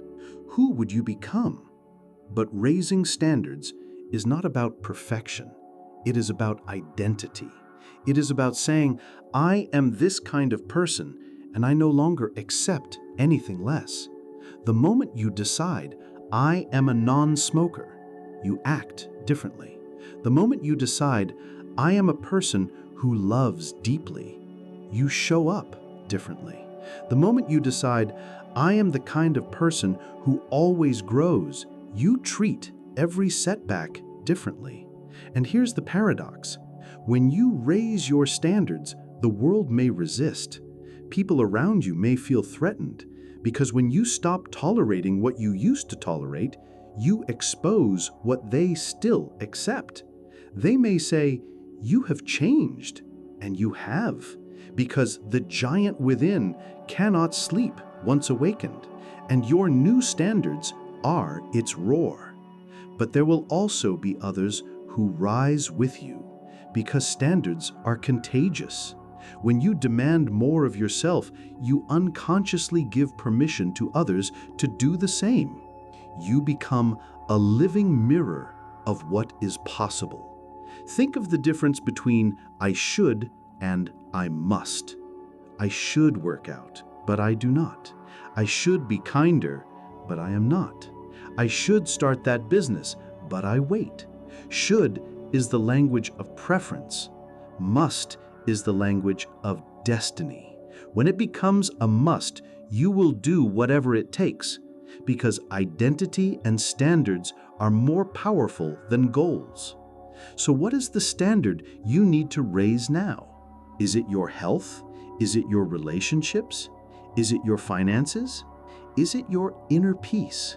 Who would you become? But raising standards is not about perfection. It is about identity. It is about saying, I am this kind of person, and I no longer accept anything less. The moment you decide, I am a non-smoker, you act differently. The moment you decide, I am a person who loves deeply, you show up differently. The moment you decide, I am the kind of person who always grows, you treat every setback differently. And here's the paradox. When you raise your standards, the world may resist. People around you may feel threatened, because when you stop tolerating what you used to tolerate, you expose what they still accept. They may say, you have changed, and you have, because the giant within cannot sleep once awakened, and your new standards are its roar. But there will also be others who rise with you, because standards are contagious. When you demand more of yourself, you unconsciously give permission to others to do the same. You become a living mirror of what is possible. Think of the difference between I should and I must. I should work out, but I do not. I should be kinder, but I am not. I should start that business, but I wait. Should is the language of preference. Must is the language of destiny. When it becomes a must, you will do whatever it takes, because identity and standards are more powerful than goals. So what is the standard you need to raise now? Is it your health? Is it your relationships? Is it your finances? Is it your inner peace?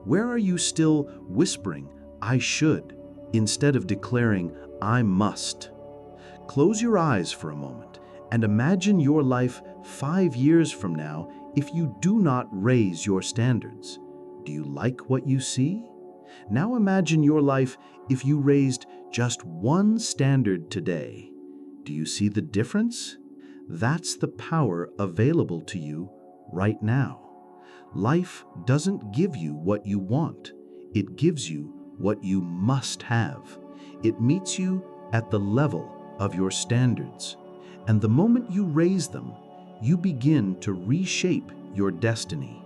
Where are you still whispering, I should, instead of declaring, I must? Close your eyes for a moment and imagine your life 5 years from now if you do not raise your standards. Do you like what you see? Now imagine your life if you raised just one standard today. Do you see the difference? That's the power available to you right now. Life doesn't give you what you want. It gives you what you must have. It meets you at the level of your standards. And the moment you raise them, you begin to reshape your destiny.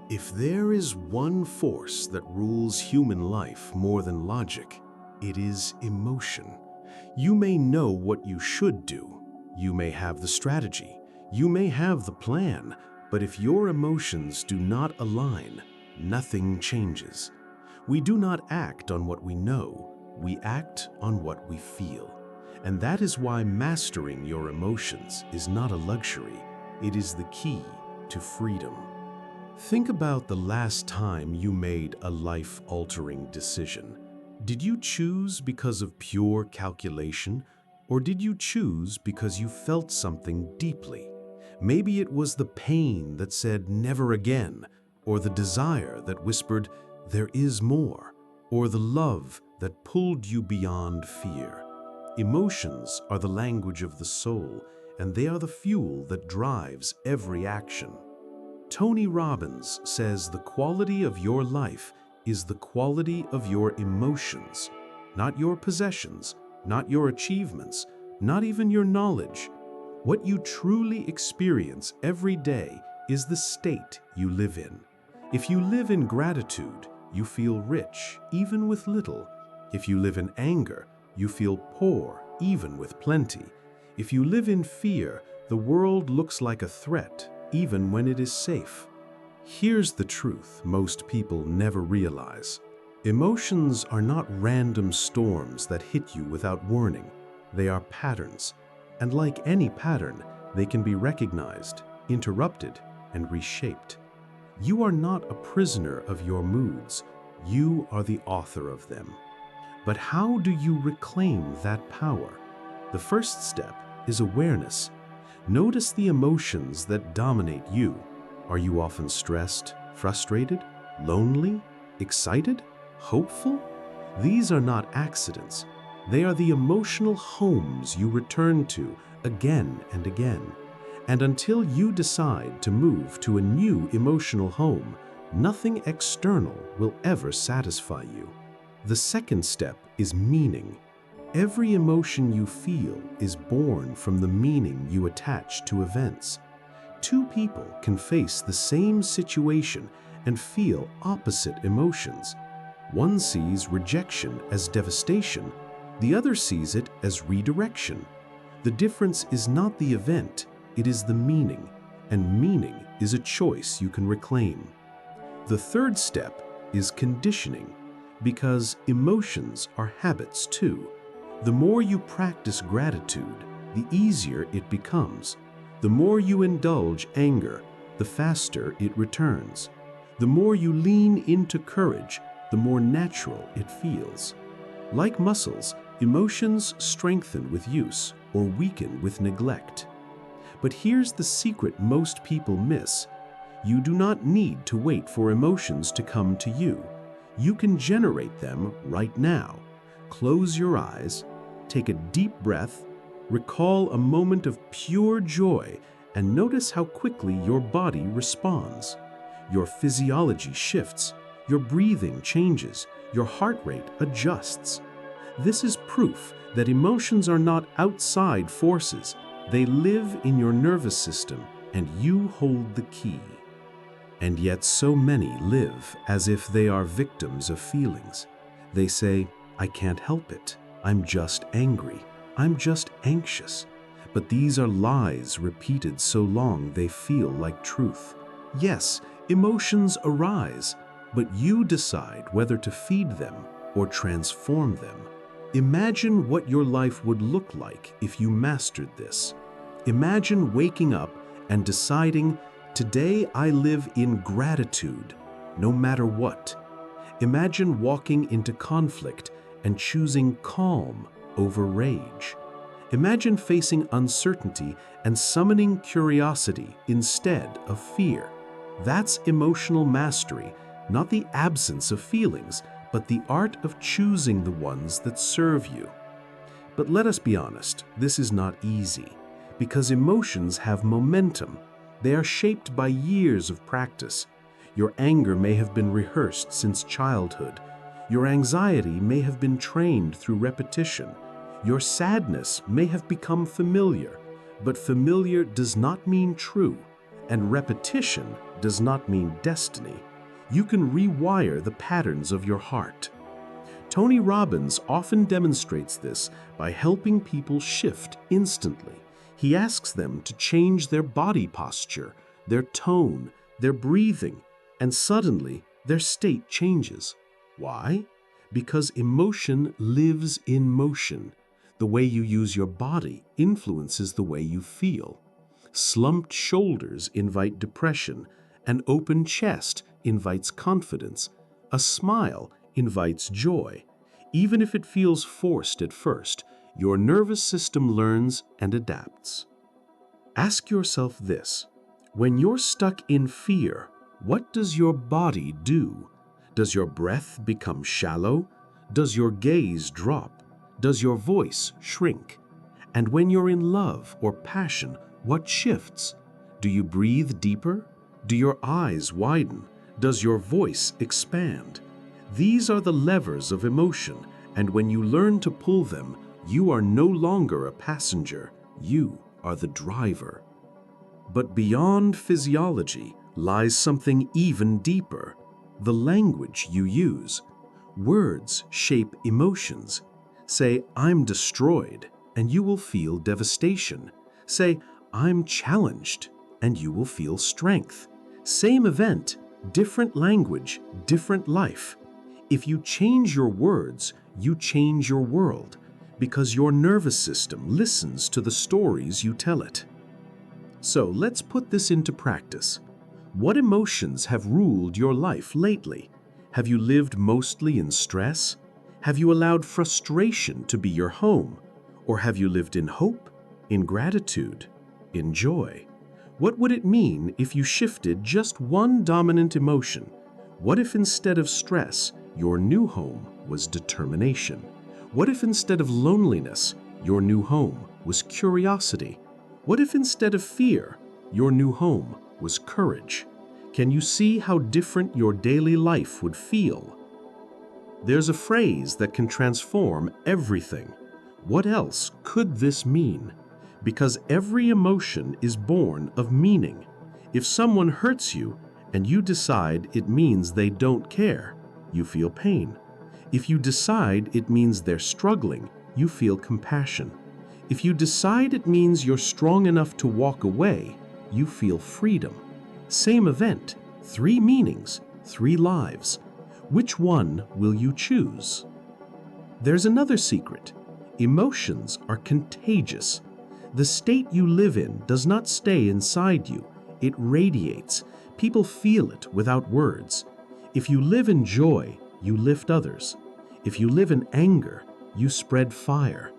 If there is one force that rules human life more than logic, it is emotion. You may know what you should do. You may have the strategy. You may have the plan. But if your emotions do not align, nothing changes. We do not act on what we know. We act on what we feel. And that is why mastering your emotions is not a luxury. It is the key to freedom. Think about the last time you made a life-altering decision. Did you choose because of pure calculation, or did you choose because you felt something deeply? Maybe it was the pain that said never again, or the desire that whispered there is more, or the love that pulled you beyond fear. Emotions are the language of the soul, and they are the fuel that drives every action. Tony Robbins says the quality of your life is the quality of your emotions, not your possessions, not your achievements, not even your knowledge. What you truly experience every day is the state you live in. If you live in gratitude, you feel rich, even with little. If you live in anger, you feel poor, even with plenty. If you live in fear, the world looks like a threat, even when it is safe. Here's the truth most people never realize. Emotions are not random storms that hit you without warning. They are patterns. And like any pattern, they can be recognized, interrupted, and reshaped. You are not a prisoner of your moods. You are the author of them. But how do you reclaim that power? The first step is awareness. Notice the emotions that dominate you. Are you often stressed, frustrated, lonely, excited, hopeful? These are not accidents. They are the emotional homes you return to again and again. And until you decide to move to a new emotional home, nothing external will ever satisfy you. The second step is meaning. Every emotion you feel is born from the meaning you attach to events. Two people can face the same situation and feel opposite emotions. One sees rejection as devastation, the other sees it as redirection. The difference is not the event, it is the meaning, and meaning is a choice you can reclaim. The third step is conditioning, because emotions are habits too. The more you practice gratitude, the easier it becomes. The more you indulge anger, the faster it returns. The more you lean into courage, the more natural it feels. Like muscles, emotions strengthen with use or weaken with neglect. But here's the secret most people miss. You do not need to wait for emotions to come to you. You can generate them right now. Close your eyes, take a deep breath, recall a moment of pure joy, and notice how quickly your body responds. Your physiology shifts, your breathing changes, your heart rate adjusts. This is proof that emotions are not outside forces. They live in your nervous system, and you hold the key. And yet so many live as if they are victims of feelings. They say, "I can't help it. I'm just angry. I'm just anxious." But these are lies repeated so long they feel like truth. Yes, emotions arise, but you decide whether to feed them or transform them. Imagine what your life would look like if you mastered this. Imagine waking up and deciding, "Today I live in gratitude, no matter what." Imagine walking into conflict and choosing calm over rage. Imagine facing uncertainty and summoning curiosity instead of fear. That's emotional mastery, not the absence of feelings, but the art of choosing the ones that serve you. But let us be honest, this is not easy, because emotions have momentum. They are shaped by years of practice. Your anger may have been rehearsed since childhood. Your anxiety may have been trained through repetition. Your sadness may have become familiar, but familiar does not mean true, and repetition does not mean destiny. You can rewire the patterns of your heart. Tony Robbins often demonstrates this by helping people shift instantly. He asks them to change their body posture, their tone, their breathing, and suddenly their state changes. Why? Because emotion lives in motion. The way you use your body influences the way you feel. Slumped shoulders invite depression. An open chest invites confidence. A smile invites joy. Even if it feels forced at first, your nervous system learns and adapts. Ask yourself this: when you're stuck in fear, what does your body do? Does your breath become shallow? Does your gaze drop? Does your voice shrink? And when you're in love or passion, what shifts? Do you breathe deeper? Do your eyes widen? Does your voice expand? These are the levers of emotion, and when you learn to pull them, you are no longer a passenger, you are the driver. But beyond physiology lies something even deeper: the language you use. Words shape emotions. Say, "I'm destroyed," and you will feel devastation. Say, "I'm challenged," and you will feel strength. Same event, different language, different life. If you change your words, you change your world, because your nervous system listens to the stories you tell it. So let's put this into practice. What emotions have ruled your life lately? Have you lived mostly in stress? Have you allowed frustration to be your home? Or have you lived in hope, in gratitude, in joy? What would it mean if you shifted just one dominant emotion? What if instead of stress, your new home was determination? What if instead of loneliness, your new home was curiosity? What if instead of fear, your new home was courage? Can you see how different your daily life would feel? There's a phrase that can transform everything. What else could this mean? Because every emotion is born of meaning. If someone hurts you and you decide it means they don't care, you feel pain. If you decide it means they're struggling, you feel compassion. If you decide it means you're strong enough to walk away, you feel freedom. Same event, 3 meanings, 3 lives. Which one will you choose? There's another secret. Emotions are contagious. The state you live in does not stay inside you. It radiates. People feel it without words. If you live in joy, you lift others. If you live in anger, you spread fire.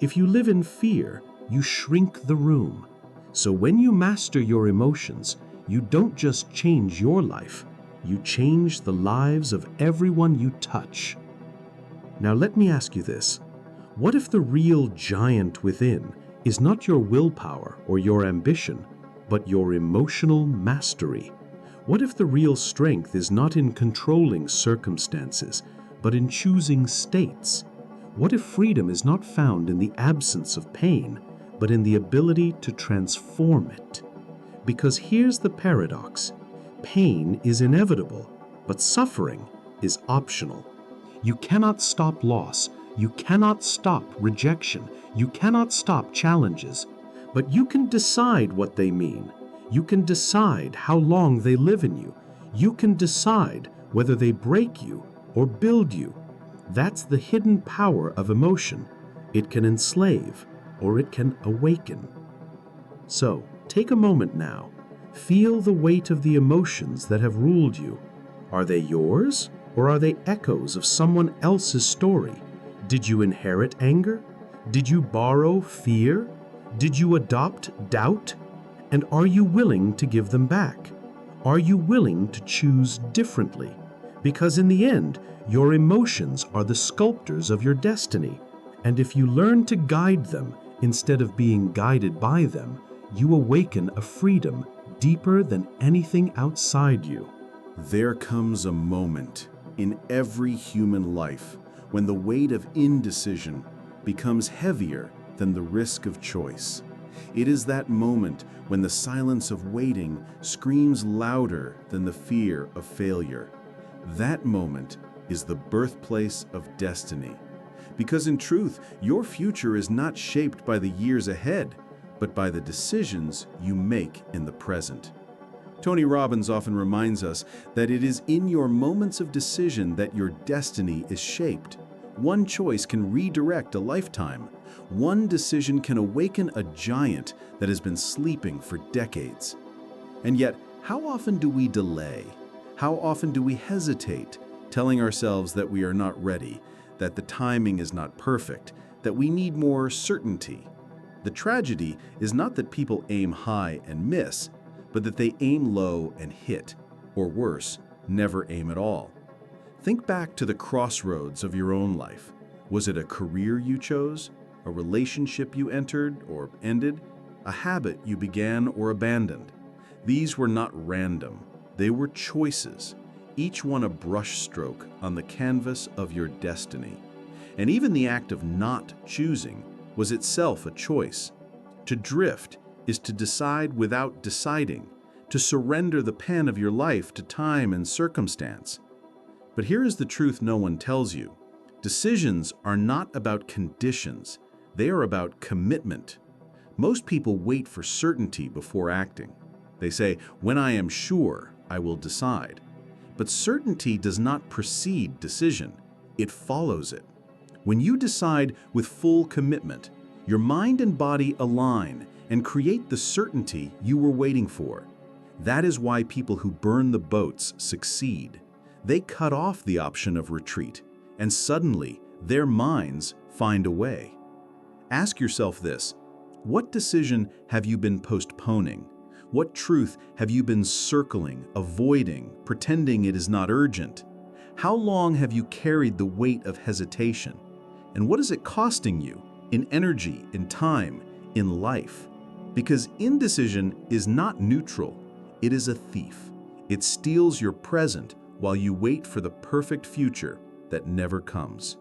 If you live in fear, you shrink the room. So when you master your emotions, you don't just change your life, you change the lives of everyone you touch. Now let me ask you this. What if the real giant within is not your willpower or your ambition, but your emotional mastery? What if the real strength is not in controlling circumstances, but in choosing states? What if freedom is not found in the absence of pain, but in the ability to transform it? Because here's the paradox. Pain is inevitable, but suffering is optional. You cannot stop loss. You cannot stop rejection. You cannot stop challenges. But you can decide what they mean. You can decide how long they live in you. You can decide whether they break you or build you. That's the hidden power of emotion. It can enslave or it can awaken. So, take a moment now. Feel the weight of the emotions that have ruled you. Are they yours, or are they echoes of someone else's story? Did you inherit anger? Did you borrow fear? Did you adopt doubt? And are you willing to give them back? Are you willing to choose differently? Because in the end, your emotions are the sculptors of your destiny. And if you learn to guide them instead of being guided by them, you awaken a freedom deeper than anything outside you. There comes a moment in every human life when the weight of indecision becomes heavier than the risk of choice. It is that moment when the silence of waiting screams louder than the fear of failure. That moment is the birthplace of destiny. Because in truth, your future is not shaped by the years ahead, but by the decisions you make in the present. Tony Robbins often reminds us that it is in your moments of decision that your destiny is shaped. One choice can redirect a lifetime. One decision can awaken a giant that has been sleeping for decades. And yet, how often do we delay? How often do we hesitate, telling ourselves that we are not ready, that the timing is not perfect, that we need more certainty? The tragedy is not that people aim high and miss, but that they aim low and hit, or worse, never aim at all. Think back to the crossroads of your own life. Was it a career you chose, a relationship you entered or ended, a habit you began or abandoned? These were not random. They were choices, each one a brushstroke on the canvas of your destiny. And even the act of not choosing was itself a choice. To drift is to decide without deciding, to surrender the pen of your life to time and circumstance. But here is the truth no one tells you. Decisions are not about conditions. They are about commitment. Most people wait for certainty before acting. They say, "When I am sure, I will decide." But certainty does not precede decision. It follows it. When you decide with full commitment, your mind and body align and create the certainty you were waiting for. That is why people who burn the boats succeed. They cut off the option of retreat, and suddenly their minds find a way. Ask yourself this: what decision have you been postponing? What truth have you been circling, avoiding, pretending it is not urgent? How long have you carried the weight of hesitation? And what is it costing you in energy, in time, in life? Because indecision is not neutral. It is a thief. It steals your present while you wait for the perfect future that never comes.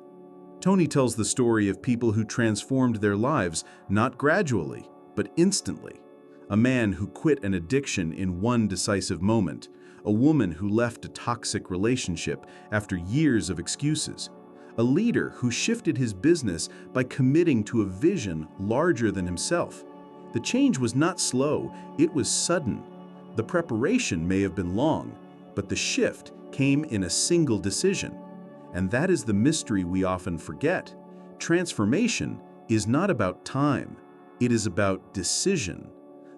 Tony tells the story of people who transformed their lives not gradually, but instantly. A man who quit an addiction in one decisive moment. A woman who left a toxic relationship after years of excuses. A leader who shifted his business by committing to a vision larger than himself. The change was not slow, it was sudden. The preparation may have been long, but the shift came in a single decision. And that is the mystery we often forget. Transformation is not about time, it is about decision.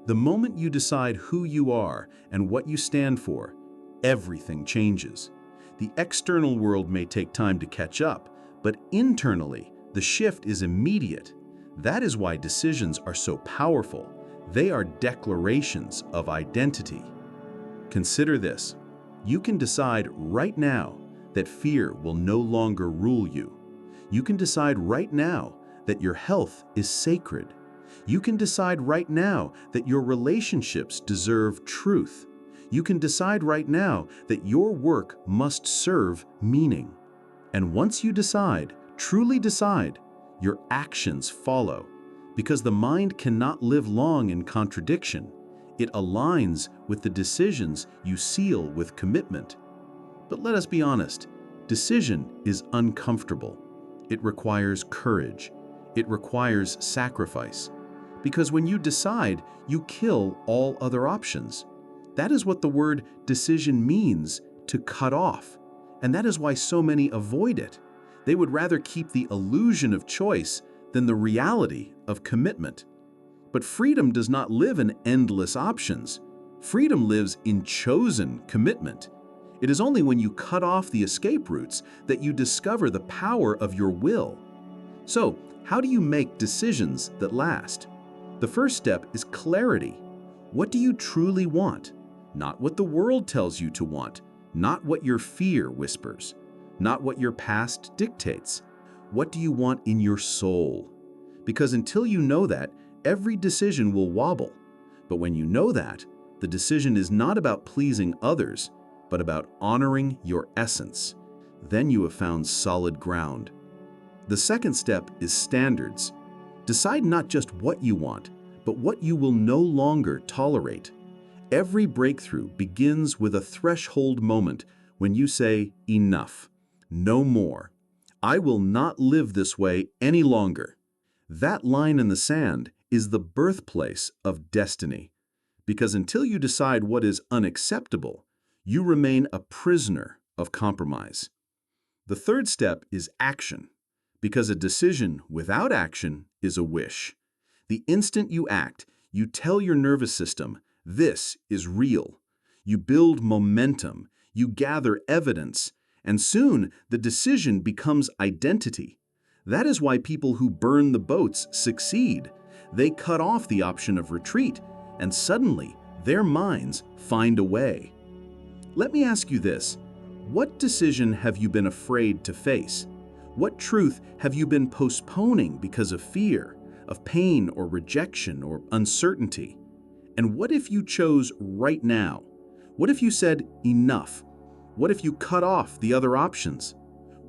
The moment you decide who you are and what you stand for, everything changes. The external world may take time to catch up, but internally, the shift is immediate. That is why decisions are so powerful. They are declarations of identity. Consider this. You can decide right now that fear will no longer rule you. You can decide right now that your health is sacred. You can decide right now that your relationships deserve truth. You can decide right now that your work must serve meaning. And once you decide, truly decide, your actions follow. Because the mind cannot live long in contradiction. It aligns with the decisions you seal with commitment. But let us be honest, decision is uncomfortable. It requires courage. It requires sacrifice. Because when you decide, you kill all other options. That is what the word decision means, to cut off. And that is why so many avoid it. They would rather keep the illusion of choice than the reality of commitment. But freedom does not live in endless options. Freedom lives in chosen commitment. It is only when you cut off the escape routes that you discover the power of your will. So, how do you make decisions that last? The first step is clarity. What do you truly want? Not what the world tells you to want, not what your fear whispers, not what your past dictates. What do you want in your soul? Because until you know that, every decision will wobble. But when you know that, the decision is not about pleasing others, but about honoring your essence. Then you have found solid ground. The second step is standards. Decide not just what you want, but what you will no longer tolerate. Every breakthrough begins with a threshold moment when you say, enough, no more. I will not live this way any longer. That line in the sand is the birthplace of destiny. Because until you decide what is unacceptable, you remain a prisoner of compromise. The third step is action. Because a decision without action is a wish. The instant you act, you tell your nervous system, this is real. You build momentum, you gather evidence, and soon the decision becomes identity. That is why people who burn the boats succeed. They cut off the option of retreat, and suddenly their minds find a way. Let me ask you this. What decision have you been afraid to face? What truth have you been postponing because of fear, of pain or rejection or uncertainty? And what if you chose right now? What if you said enough? What if you cut off the other options?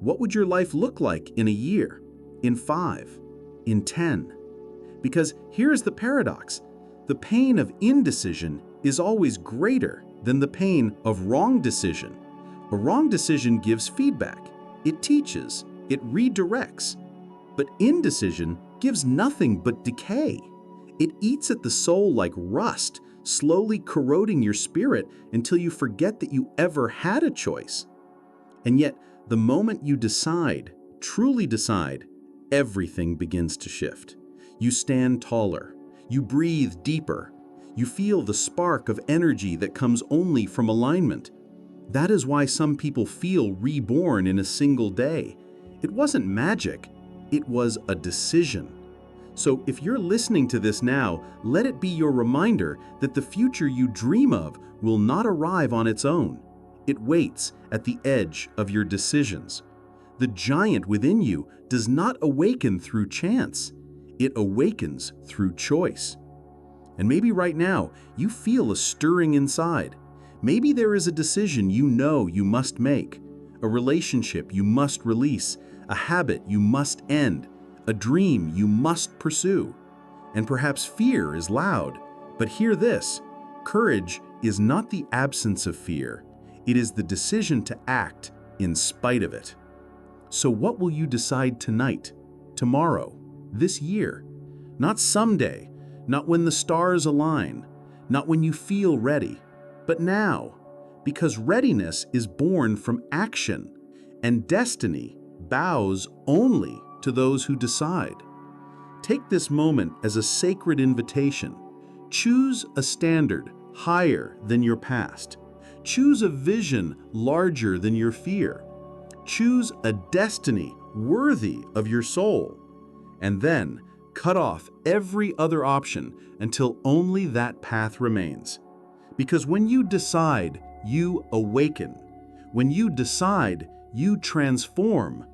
What would your life look like in a year, in 5, in 10? Because here's the paradox. The pain of indecision is always greater than the pain of wrong decision. A wrong decision gives feedback. It teaches. It redirects. But indecision gives nothing but decay. It eats at the soul like rust, slowly corroding your spirit until you forget that you ever had a choice. And yet, the moment you decide, truly decide, everything begins to shift. You stand taller. You breathe deeper. You feel the spark of energy that comes only from alignment. That is why some people feel reborn in a single day. It wasn't magic. It was a decision. So if you're listening to this now, let it be your reminder that the future you dream of will not arrive on its own. It waits at the edge of your decisions. The giant within you does not awaken through chance. It awakens through choice. And maybe right now, you feel a stirring inside. Maybe there is a decision you know you must make, a relationship you must release, a habit you must end, a dream you must pursue. And perhaps fear is loud, but hear this. Courage is not the absence of fear. It is the decision to act in spite of it. So what will you decide tonight, tomorrow, this year? Not someday, not when the stars align, not when you feel ready, but now. Because readiness is born from action, and destiny bows only to those who decide. Take this moment as a sacred invitation. Choose a standard higher than your past. Choose a vision larger than your fear. Choose a destiny worthy of your soul. And then cut off every other option until only that path remains. Because when you decide, you awaken. When you decide, you transform.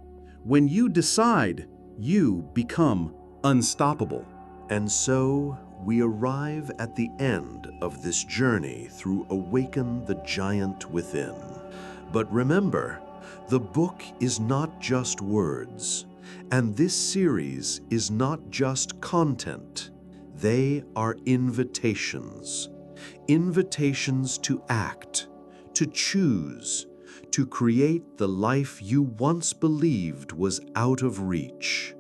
When you decide, you become unstoppable. And so we arrive at the end of this journey through Awaken the Giant Within. But remember, the book is not just words, and this series is not just content. They are invitations. Invitations to act, to choose, to create the life you once believed was out of reach.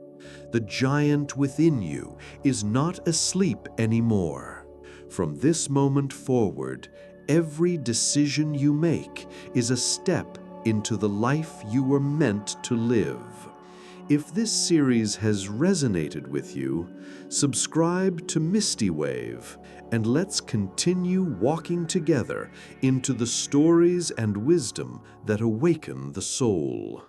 The giant within you is not asleep anymore. From this moment forward, every decision you make is a step into the life you were meant to live. If this series has resonated with you, subscribe to MystiWave and let's continue walking together into the stories and wisdom that awaken the soul.